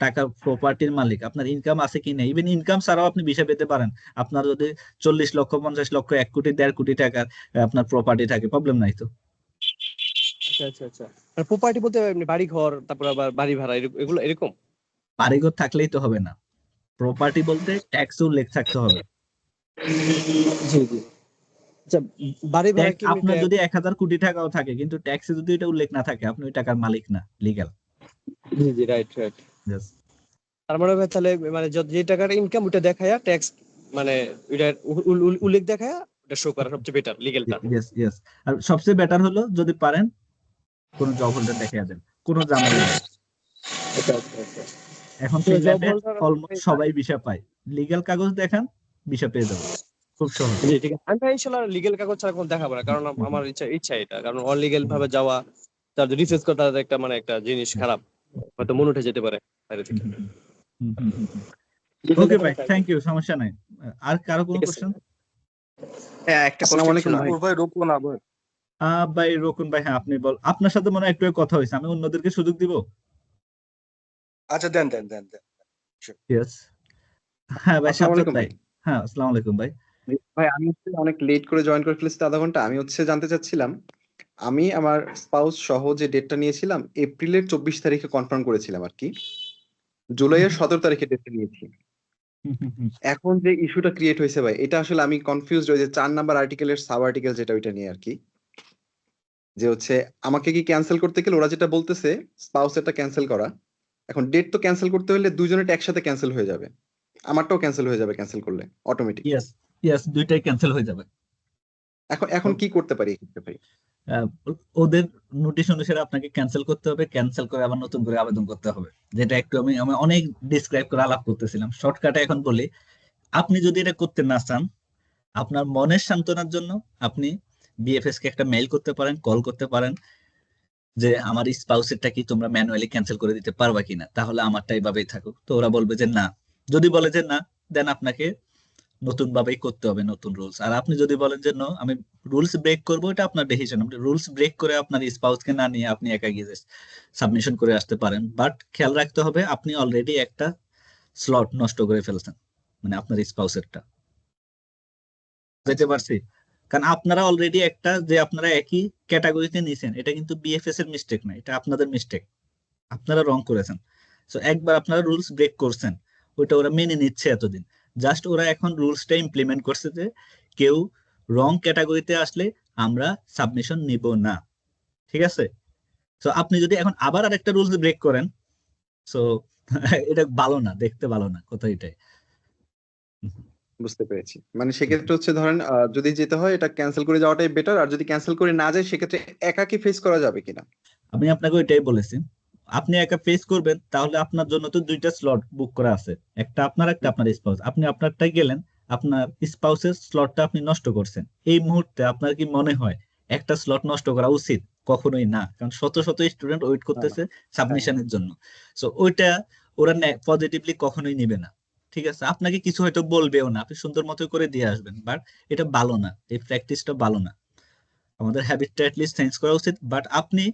টাকা প্রপার্টির মালিক, আপনার ইনকাম আছে কি না, ইভেন ইনকাম ছাড়াও আপনি ভিসা পেতে পারেন। আপনার যদি 40 লক্ষ, 50 লক্ষ, 1 কোটি, 1.5 কোটি টাকার আপনার প্রপার্টি থাকে, প্রবলেম নাই তো। আচ্ছা আচ্ছা আচ্ছা। আর প্রপার্টি বলতে এমনি বাড়ি ঘর, তারপর আবার বাড়ি ভাড়া, এগুলো এরকম? বাড়িঘর থাকলেই তো হবে না, প্রপার্টি বলতে ট্যাক্স উল্লেখ থাকতে হবে। জি জি। আচ্ছা, বাড়ি ভাড়া ট্যাক্স কি এমনি আপনার যদি 1,000 কোটি টাকাও থাকে, কিন্তু ট্যাক্সে যদি এটা উল্লেখ না থাকে, আপনি ওই টাকার মালিক না, লিগ্যাল। জি জি, রাইট রাইট। তার মানে ভাই তাহলে মানে যে টাকার ইনকাম ওটা দেখায়া ট্যাক্স, মানে ওইটা উল্লেখ দেখায়া ওটা শো করা সবচেয়ে বেটার, লিগ্যালটা। Yes yes. আর সবচেয়ে বেটার হলো যদি পারেন কোন জব হোল্ডার দেখে দেন, কোনো ঝামেলা নেই। আচ্ছা আচ্ছা আচ্ছা। এখন তো জব ফিনল্যান্ডে হোল্ডার, অলমোস্ট সবাই ভিসা পায়, লিগ্যাল কাগজ দেখান, ভিসা পেয়ে যাবেন, খুব সহজ। জি ঠিক আছে। আমি ভাই ইনশাল্লাহ লিগ্যাল কাগজ ছাড়া কোনো দেখাবো না, কারণ আমার ইচ্ছা এটা, কারণ অনলিগ্যাল ভাবে যাওয়া, তার রিসার্চ করা, তার একটা মানে একটা জিনিস খারাপ, হয়তো মনে উঠে যেতে পারে বাইরে থেকে। ওকে ভাই, থ্যাংক ইউ, সমস্যা নাই। আর কারো কোনো ঠিক আছে। কোশ্চেন? হ্যাঁ, একটা আসসালামু কোশ্চেন আলাইকুম ছিল ভাই। নূপুর ভাই, রোকন আবার। ভাই রকুন ভাই, হ্যাঁ আপনি বল, আপনার সাথে মনে হয় একটু কথা হয়েছে, আমি অন্যদেরকে সুযোগ দিব। আচ্ছা, দেন দেন দেন দেন। ইয়েস। হ্যাঁ ভাই, আসসালামু সাজ্জাদ আলাইকুম ভাই। ভাই। হ্যাঁ, আসসালামু আলাইকুম ভাই। ভাই আমি হচ্ছে অনেক লেট করে জয়েন করে ফেলেছি, আধা ঘন্টা। আমি হচ্ছে জানতে চাচ্ছিলাম, আমি আমার স্পাউস সহ যে ডেটটা নিয়েছিলাম এপ্রিলের 24 তারিখে কনফার্ম করেছিলাম আর কি, জুলাইয়ের 17 তারিখে ডেটটা নিয়েছি। এখন যে ইস্যুটা ক্রিয়েট হয়েছে ভাই, এটা আসলে আমি কনফিউজড হয়ে, যে 4 নাম্বার আর্টিকেলের সাব আর্টিকেল যেটা, ওইটা নিয়ে আর কি, যে হচ্ছে আমাকে কি ক্যান্সেল করতে গেলে ওরা যেটা বলতেছে স্পাউসেরটা ক্যান্সেল করা, এখন ডেট তো ক্যান্সেল করতে হলে দুজনেরটা একসাথে ক্যান্সেল হয়ে যাবে, আমারটাও ক্যান্সেল হয়ে যাবে ক্যান্সেল করলে অটোমেটিক। ইয়েস ইয়েস, দুইটাই ক্যান্সেল হয়ে যাবে। এখন কি করতে পারি এক্ষেত্রে ভাই? আহ, ওদের নোটিশ অনুসারে আপনাকে ক্যান্সেল করতে হবে, ক্যান্সেল করে আবার নতুন করে আবেদন করতে হবে, যেটা একটু আমি আমি অনেক ডিসক্রাইব করে আলাপ করতেছিলাম। শর্টকাটে এখন বলি, আপনি যদি এটা করতে না চান, আপনার মনের সান্ত্বনার জন্য আপনি বিএফএস কে একটা মেইল করতে পারেন, কল করতে পারেন, যে আমার স্পাউসেরটা কি তোমরা ম্যানুয়ালি ক্যান্সেল করে দিতে পারবা কিনা, তাহলে আমারটা এইভাবেই থাকুক। তো ওরা বলবে যে না। যদি বলে যে না, দেন আপনাকে নতুন ভাবেই করতে হবে, নতুন রুলস। আর আপনি যদি বলেন যে নো, আমি রুলস ব্রেক করবো, এটা আপনার ডিসিশন। আপনি রুলস ব্রেক করে আপনার স্পাউসকে না নিয়ে আপনি একা গিয়ে সাবমিশন করে আসতে পারেন, বাট খেয়াল রাখতে হবে আপনি অলরেডি একটা স্লট নষ্ট করে ফেলছেন, মানে আপনার স্পাউসেরটা। যেতে পারছি? কারণ আপনারা অলরেডি একটা, যে আপনারা একই ক্যাটাগরিতে নিছেন, এটা কিন্তু বিএফএস এর মিস্টেক না, এটা আপনাদের মিস্টেক। আপনারা রং করেছেন। সো একবার আপনারা রুলস ব্রেক করছেন, ওটা ওরা মেনে নিচ্ছে এতদিন। জাস্ট ওরা এখন রুলসটা ইমপ্লিমেন্ট করছে যে কেউ রং ক্যাটাগরিতে আসলে আমরা সাবমিশন নিব না। ঠিক আছে? তো আপনি যদি এখন আবার আরেকটা রুলস ব্রেক করেন, সো এটা ভালো না, দেখতে ভালো না, কথা এটাই। বুঝতে পেরেছি। মানে সেক্ষেত্রে হচ্ছে ধরেন যদি যেতে হয় এটা ক্যান্সেল করে যাওয়াটাই বেটার, আর যদি ক্যান্সেল করে না যায় সেক্ষেত্রে একা কি ফেস করা যাবে কিনা? আমি আপনাকে ওইটাই বলেছি। আপনি একা ফেস করবেন, তাহলে আপনার জন্য তো দুইটা স্লট বুক করা আছে, একটা আপনার, একটা আপনার স্পাউস। আপনি আপনারটাই গেলেন, আপনার স্পাউসের স্লটটা আপনি নষ্ট করছেন। এই মুহূর্তে আপনার কি মনে হয় একটা স্লট নষ্ট করা উচিত? কখনোই না, কারণ শত শত স্টুডেন্ট ওয়েট করতেছে সাবমিশনের জন্য। সো ওইটা ওরা পজিটিভলি কখনোই নিবে না। ঠিক আছে? আপনাকে কিছু হয়তো বলবেও না, আপনি সুন্দর মতো করে দিয়ে আসবেন, বাট এটা ভালো না, এই প্র্যাকটিসটা ভালো না। আমাদের হ্যাবিটটা অ্যাটলিস্ট চেঞ্জ করা উচিত। বাট আপনি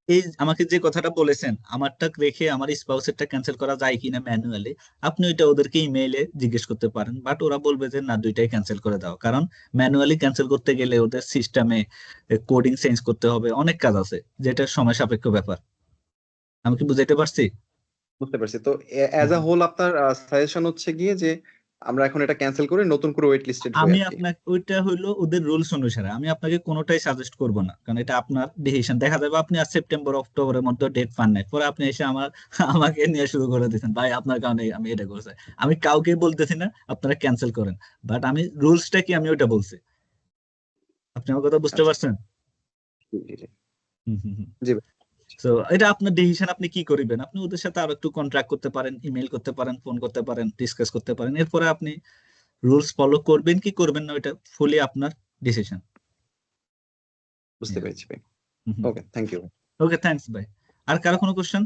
এই আমাকে যে কথাটা বলেছেন, আমারটা রেখে আমার স্পাউসেরটা ক্যান্সেল করা যায় কিনা ম্যানুয়ালি, আপনি ওইটা ওদেরকে ইমেইলে জিজ্ঞেস করতে পারেন। বাট ওরা বলবে যে না, দুইটাই ক্যান্সেল করে দাও, কারণ ম্যানুয়ালি ক্যান্সেল করতে গেলে ওদের সিস্টেমে কোডিং চেঞ্জ করতে হবে, অনেক কাজ আছে, যেটা সময় সাপেক্ষ ব্যাপার। আমি কি বুঝাইতে পারছি? বুঝতে পারছি। তো অ্যাজ আ হোল আপনার সাজেশন হচ্ছে গিয়ে যে আমরা এখন এটা ক্যান্সেল করে নতুন করে ওয়েট লিস্টেড হই আমি আর কি। আপনাকে, ওইটা হইলো ওদের রুলস অনুসারে, আমি আপনাকে কোনোটাই সাজেস্ট করব না, কারণ এটা আপনার ডিসিশন। দেখা যাবে আপনি আর সেপ্টেম্বর অক্টোবরের মধ্যে ডেট পান নাই, পরে আপনি এসে আমাকে নিয়ে শুরু করে দিয়েছেন, ভাই আপনার কারণে আমি এটা করছি। আমি কাউকে বলতেছি না আপনারা ক্যান্সেল করেন, বাট আমি রুলসটা কি আমি ওটা বলছি। আপনি আমার কথা বুঝতে আচ্ছা। পারছেন? জি, জি, জি। হুম হুম হুম। জি ভাই। তো এটা আপনার ডিসিশন, আপনি কি করবেন। আপনি ওদের সাথে আরো একটু কন্ট্রাক্ট করতে পারেন, ইমেল করতে পারেন, ফোন করতে পারেন, ডিসকাস করতে পারেন। এরপরে আপনি রুলস ফলো করবেন কি করবেন না, ওইটা ফুলি আপনার ডিসিশন। বুঝতে পেরেছি ভাই। হুম হুম। ওকে, থ্যাংক ইউ। ওকে, থ্যাঙ্কস ভাই। আর কারো কোনো কোশ্চেন?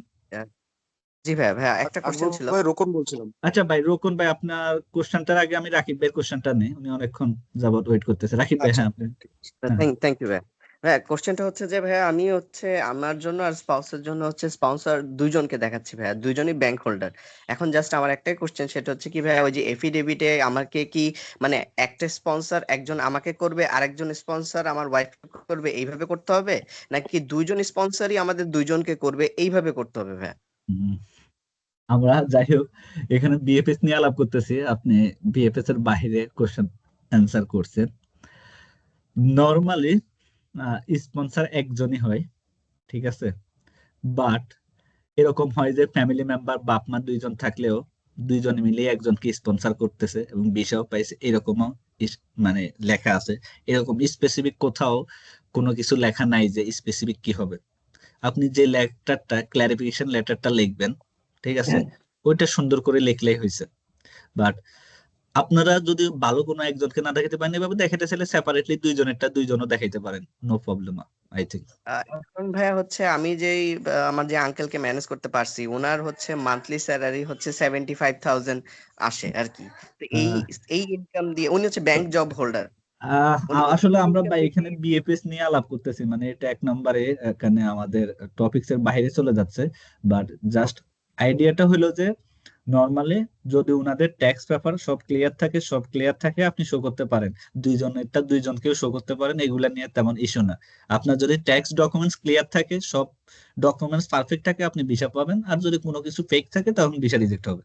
জি ভাইয়া, ভাইয়া একটা কোশ্চেন আকবর ছিল। ভাই, রোকন বলছিলাম। আচ্ছা ভাই, রোকন ভাই, আপনার কোশ্চেনটার আগে আমি রাকিব ভাইয়ের কোশ্চেনটা নেই, উনি অনেকক্ষণ যাবত ওয়েট করতেছে। রাকিব ভাই, আচ্ছা, হ্যাঁ আপনি। ঠিক আছে। হ্যাঁ থ্যাংক ইউ ভাইয়া। ভাইয়া কোশ্চেনটা হচ্ছে যে ভাইয়া আমি হচ্ছে আমার জন্য আর স্পাউসের জন্য হচ্ছে স্পন্সর দুইজনকে দেখাচ্ছি ভাইয়া, দুইজনই ব্যাংক হোল্ডার। এখন জাস্ট আমার একটাই কোশ্চেন, সেটা হচ্ছে কি ভাইয়া, ওই যে এফিডেভিটে আমাকে কি মানে একটা স্পন্সর একজন আমাকে করবে, আরেকজন স্পন্সর আমার ওয়াইফ করবে, এইভাবে করতে হবে, নাকি দুইজন স্পন্সরই আমাদের দুইজনকে করবে, এইভাবে করতে হবে ভাইয়া? হুম, আমরা যাই হোক এখানে বিএফএস নিয়ে আলাপ করতেছি, আপনি বিএফএস এর বাইরে কোশ্চেন অ্যান্সার করছেন। নর্মালি স্পন্সর একজনই হয়, ঠিক আছে? বাট এরকম হয় যে ফ্যামিলি মেম্বার, বাপ মা দুইজন থাকলেও দুইজনে মিলে একজনকে স্পন্সর করতেছে এবং ভিসাও পাইছে, এরকমও মানে লেখা আছে। এরকম স্পেসিফিক কোথাও কোনো কিছু লেখা নাই যে স্পেসিফিক কি হবে। আপনি যে লেটারটা, ক্লারিফিকেশন লেটারটা লিখবেন, ঠিক আছে, ওইটা সুন্দর করে লিখলেই হয়েছে। বাট আপনারা যদি ভালো কোনো একজনকে না দেখাতে পারেন, এভাবে দেখাতে চাইলে সেপারেটলি দুইজনেরটা দুইজনও দেখাইতে পারেন, নো প্রবলেম আই থিঙ্ক। এখন ভাইয়া হচ্ছে আমি যেই আমার যে আঙ্কেলকে ম্যানেজ করতে পারছি, ওনার হচ্ছে মান্থলি স্যালারি হচ্ছে 75,000 আসে আর কি। তো এই এই ইনকাম দিয়ে উনি হচ্ছে ব্যাংক জব হোল্ডার। উনি আসলে আমরা ইনকাম এখানে বিএফএস নিয়ে আলাপ করতেছি, মানে এটা এক নম্বরে এখানে আমাদের টপিকস এর বাইরে চলে যাচ্ছে। বাট জাস্ট আইডিয়াটা হলো যে নর্মালি যদি উনাদের ট্যাক্স পেপার সব ক্লিয়ার থাকে, সব ক্লিয়ার থাকে, আপনি শো করতে পারেন। দুইজনেরটা দুইজনকেও শো করতে পারেন, এগুলা নিয়ে তেমন ইস্যু না। আপনার যদি ট্যাক্স ডকুমেন্টস ক্লিয়ার থাকে, সব ডকুমেন্টস পারফেক্ট থাকে, আপনি ভিসা পাবেন। আর যদি কোনো কিছু ফেক থাকে, তখন ভিসা রিজেক্ট হবে।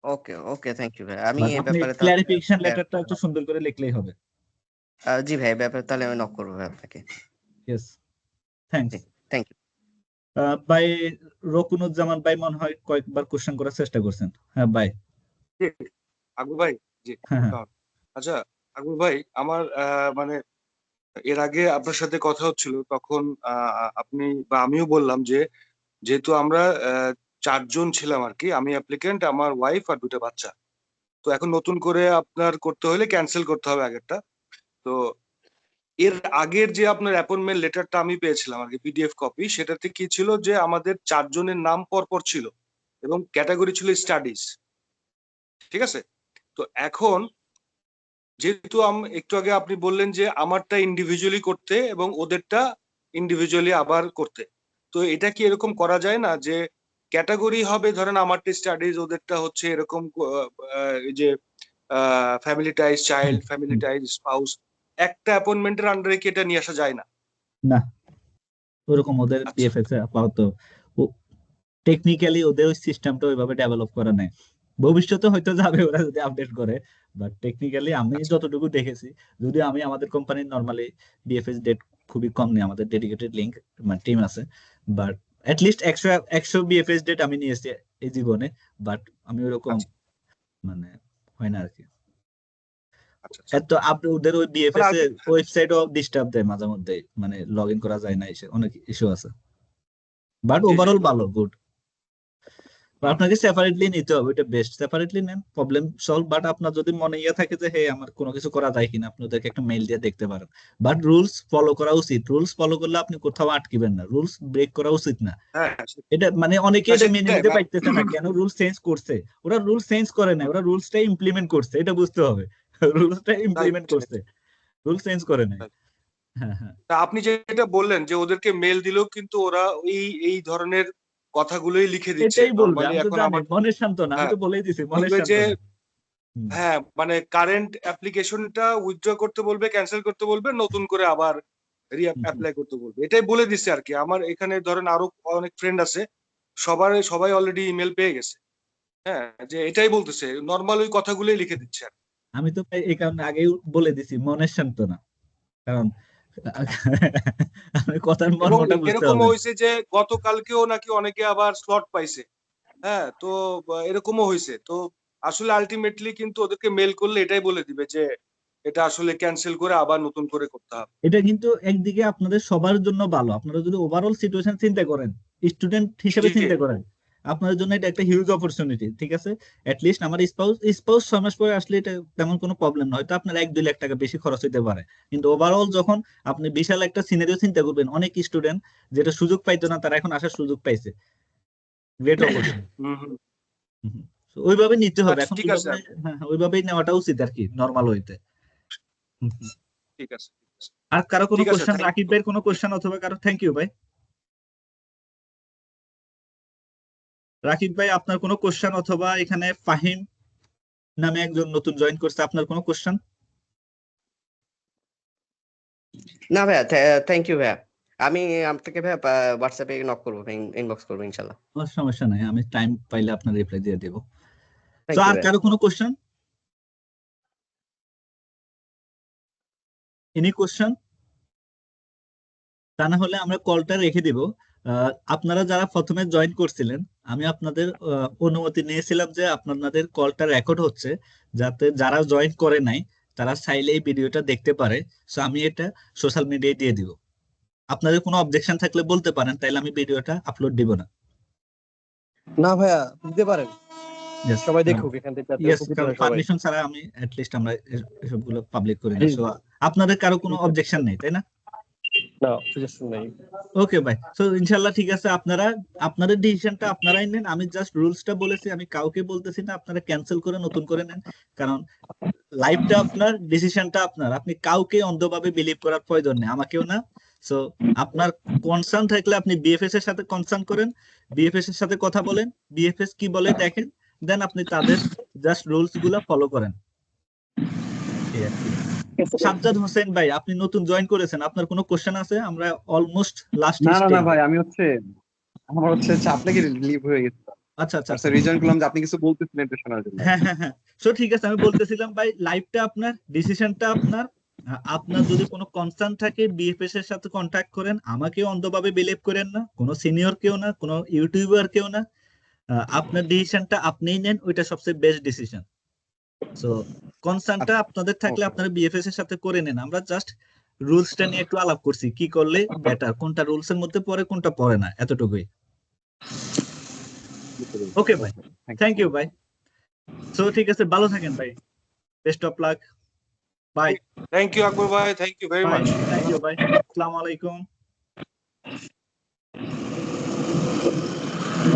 ওকে ওকে, থ্যাংক ইউ ভাই। আমি বাট এই আপনি ব্যাপারে তাহলে ক্লারিফিকেশন লেটারটা একটু সুন্দর করে লিখলেই হবে। জি ভাই, এই ব্যাপারে তাহলে আমি নক করবো ভাই আপনাকে। Yes, thanks. Thank you. ভাই রকুনুজ্জামান ভাই মনে হয় কয়েকবার কোশ্চেন করার চেষ্টা করছেন। হ্যাঁ ভাই। জি, আকবর ভাই। জি, হ্যাঁ হ্যাঁ। আচ্ছা আকবর ভাই, আমার মানে এর আগে আপনার সাথে কথা হচ্ছিল, তখন আপনি বা আমিও বললাম যে যেহেতু আমরা চারজন ছিলাম আর কি, আমি অ্যাপ্লিকেন্ট, আমার ওয়াইফ আর দুটো বাচ্চা। তো এখন নতুন করে আপনার করতে হলে ক্যান্সেল করতে হবে আগেরটা। তো এর আগের যে আপনার অ্যাপয়েন্টমেন্ট লেটারটা আমি পেয়েছিলাম আর কি পিডিএফ কপি, সেটাতে কি ছিল যে আমাদের 4 জনের নাম পরপর ছিল এবং ক্যাটাগরি ছিল স্টাডিজ, ঠিক আছে? তো এখন যেহেতু একটু আগে আপনি বললেন যে আমারটা ইন্ডিভিজুয়ালি করতে এবং ওদেরটা ইন্ডিভিজুয়ালি আবার করতে, তো এটা কি এরকম করা যায় না যে ক্যাটাগরি হবে ধরেন আমারটা স্টাডিজ, ওদেরটা হচ্ছে এরকম এই যে family ties child, family ties spouse, একটা অ্যাপয়েন্টমেন্টের আন্ডারে কি এটা নিয়ে আসা যায় না? না, ওরকম ওদের আচ্ছা, বিএফএস এ আপাতত টেকনিক্যালি ওদের ওই সিস্টেমটা ওইভাবে ডেভেলপ করা নাই। ভবিষ্যতে হয়তো যাবে ওরা যদি আপডেট করে, বাট টেকনিক্যালি আমি আচ্ছা, যতটুকু দেখেছি, যদি আমি আমাদের কোম্পানির নর্মালি বিএফএস ডেট খুবই কম নেই, আমাদের ডেডিকেটেড লিঙ্ক মানে টিম আছে, বাট লিস্ট 100 বিএফএস ডেট আমি নিয়েছি এই জীবনে, বাট আমি ওরকম আচ্ছা, মানে হয় না আর কি। আচ্ছা, আচ্ছা। এত আপনি ওদের ওই মানে বিএফএস এ আলটি- ওয়েবসাইটও ডিস্টার্ব দেয় মাঝে মধ্যে, মানে লগ ইন করা যায় না, এসে অনেক ইস্যু আছে, বাট জি, জি, ওভারঅল ভালো, গুড। আপনাকে সেপারেটলি নিতে হবে, এটা বেস্ট, সেপারেটলি নেন, প্রবলেম সলভ। বাট আপনার যদি মনে ইয়ে থাকে যে হে আমার কোনো কিছু করা যায় কিনা, আপনি ওদেরকে একটা মেইল দিয়ে দেখতে পারেন। বাট রুলস ফলো করা উচিত, রুলস ফলো করলে আপনি কোথাও আটকিবেন না, রুলস ব্রেক করা উচিত না। হ্যাঁ, এটা মানে অনেকে না এটা মেনে সেটাই নিতে পারতেছে না, কেন রুলস চেঞ্জ করছে। ওরা রুলস চেঞ্জ করে না, ওরা রুলসটা ইমপ্লিমেন্ট করছে, এটা বুঝতে হবে। রুলসটা ইমপ্লিমেন্ট করছে, রুলস চেঞ্জ করে নাই। হ্যাঁ, হ্যাঁ, তা আপনি যেটা বললেন যে ওদেরকে মেল দিলেও কিন্তু ওরা এই ধরনের কথাগুলোই লিখে দিচ্ছে এটাই বলবে, নর্মালি। আমি তো এখন জানি আমার মনের সান্ত্বনা, আমি হ্যাঁ তো বলেই দিছি মনের বলবে যে সান্ত্বনা। হুম, হ্যাঁ মানে কারেন্ট অ্যাপ্লিকেশনটা উইথড্র করতে বলবে, ক্যান্সেল করতে বলবে, নতুন করে আবার হুম, হুম। অ্যাপ্লাই করতে বলবে, এটাই বলে দিচ্ছে আর কি। আমার এখানে ধরেন আরো অনেক ফ্রেন্ড আছে, সবাই অলরেডি ইমেল পেয়ে গেছে। হ্যাঁ, যে এটাই বলতেছে, নর্মাল ওই কথাগুলোই লিখে দিচ্ছে আর কি। আমি তো ভাই এই কারণে আগেই বলে দিছি মনের সান্ত্বনা, কারণ আমি কথার এবং মর্মটা বুঝতে এরকমও হবে। হয়েছে যে গতকালকেও নাকি অনেকে আবার স্লট পাইছে। হ্যাঁ, তো এরকমও হয়েছে। তো আসলে আলটিমেটলি কিন্তু ওদেরকে মেল করলে এটাই বলে দিবে যে এটা আসলে ক্যান্সেল করে আবার নতুন করে করতে হবে। এটা কিন্তু একদিকে আপনাদের সবার জন্য ভালো, আপনারা যদি ওভারঅল সিচুয়েশন চিন্তা করেন, স্টুডেন্ট হিসেবে জি, চিন্তা করেন, আপনাদের জন্য এটা একটা হিউজ অপরচুনিটি, ঠিক আছে। লিস্ট আমার স্পাউস 6 মাস পরে আসলে এটা তেমন কোনো প্রবলেম নয়, হয়তো আপনার 1-2 লাখ টাকা বেশি খরচ হতে পারে, কিন্তু ওভারঅল যখন আপনি বিশাল একটা সিনারিও চিন্তা করবেন, অনেক স্টুডেন্ট যেটা সুযোগ পাইতো না তারা এখন আসার সুযোগ পাইছে, গ্রেট অপরচুনিটি। হুম, হুম। ওইভাবে নিতে হবে আচ্ছা, এখন, ঠিক আছে, ওইভাবে, হ্যাঁ হ্যাঁ, ওইভাবেই নেওয়াটা উচিত আর কি, নর্মাল হইতে। ঠিক আছে, ঠিক আছে, আর কারো কোনো ঠিক আছে, কোশ্চেন, থ্যাংক রাকিব ইউ। ভাইয়ের কোনো কোশ্চেন অথবা কারো? থ্যাংক ইউ ভাই। রাকিব ভাই, আপনার কোনো কোশ্চেন, অথবা এখানে ফাহিম নামে একজন নতুন জয়েন করছে, আপনার কোনো কোশ্চেন? না ভাইয়া, থ্যাংক ইউ ভাইয়া। আমি আপনাকে ভাইয়া হোয়াটসঅ্যাপে নক করবো, ইনবক্স করবো ইনশাল্লাহ। সমস্যা নাই, আমি টাইম পাইলে আপনার রিপ্লাই দিয়ে দেবো। তো থ্যাংক ইউ আর ভাইয়া। কারো কোনো কোশ্চেন, এনি কোশ্চেন? তা না হলে আমরা কলটা রেখে দিব। আপনারা যারা প্রথমে জয়েন করছিলেন, আমি আপনাদের অনুমতি নিয়েছিলাম যে আপনাদের কলটা রেকর্ড হচ্ছে, যাতে যারা জয়েন করে নাই তারা চাইলে এই ভিডিওটা দেখতে পারে। সো আমি এটা সোশ্যাল মিডিয়ায় দিয়ে দিব। আপনাদের কোনো অবজেকশন থাকলে বলতে পারেন, তাইলে আমি ভিডিওটা আপলোড দিব না। না ভাইয়া, দিতে পারেন, Yes, সবাই কারণ দেখুক, এখান থেকে যাতে ইয়েস, উপকৃত কারণ হয় সবাই। পারমিশন ছাড়া আমি লিস্ট আমরা এসবগুলো পাবলিক করি না। জি সো জি, আপনাদের কারো কোনো অবজেকশন নেই, তাই না? না সাজেশন নাই। ওকে ভাই, সো ইনশাল্লাহ ঠিক আছে, আপনারা আপনাদের ডিসিশনটা আপনারাই নেন, আমি জাস্ট রুলসটা বলেছি, আমি কাউকে বলতেছি না আপনারা ক্যান্সেল করে নতুন করে নেন, কারণ লাইফটা আপনার, ডিসিশনটা আপনার, আপনি কাউকে অন্ধভাবে বিলিভ করার প্রয়োজন নেই, আমাকেও না। সো আপনার কনসার্ন থাকলে আপনি বিএফএস এর সাথে কনসার্ন করেন, বিএফএস এর সাথে কথা বলেন, বিএফএস কি বলে দেখেন, দেন আপনি তাদের জাস্ট রুলস গুলা ফলো করেন, এই আর কি। সাজ্জাদ হোসেন ভাই, আপনি নতুন জয়েন করেছেন, আপনার কোনো কোশ্চেন আছে? আমরা অলমোস্ট লাস্ট না না না স্টেজে। ভাই, আমি আমার আপনাকে লিভ হয়ে গেছে, আচ্ছা আচ্ছা আচ্ছা, রিজয়েন করলাম যে আপনি কিছু বলতেছিলেন এটা শোনার জন্য। হ্যাঁ হ্যাঁ হ্যাঁ, সো ঠিক আছে, আমি বলতেছিলাম ভাই, লাইফটা আপনার, ডিসিশনটা আপনার। আপনার যদি কোনো কনসার্ন থাকে বিএফএস এর সাথে কন্ট্যাক্ট করেন, আমাকে অন্ধভাবে বিলিভ করেন না, কোনো সিনিয়র কেউ না, কোনো ইউটিউবার কেউ না। আপনার ডিসিশনটা আপনিই নেন, ওইটা সবচেয়ে বেস্ট ডিসিশন। সো কনসার্নটা আপনাদের থাকলে ওকে, আপনারা বিএফএস এর সাথে করে নেন, আমরা জাস্ট রুলসটা নিয়ে একটু আলাপ করছি, কি করলে বেটার, কোনটা রুলস এর মধ্যে পড়ে কোনটা পড়ে না, এতটুকুই। ওকে ভাই, থ্যাংক ইউ ভাই। সো ঠিক আছে, ভালো থাকেন ভাই, best of luck. Bye thank you Akbar ভাই, thank you very bye much. Thank you bye আসসালামু আলাইকুম।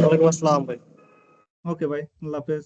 ওয়ালাইকুম আসসালাম ভাই। ওকে ভাই, আল্লাহ হাফেজ।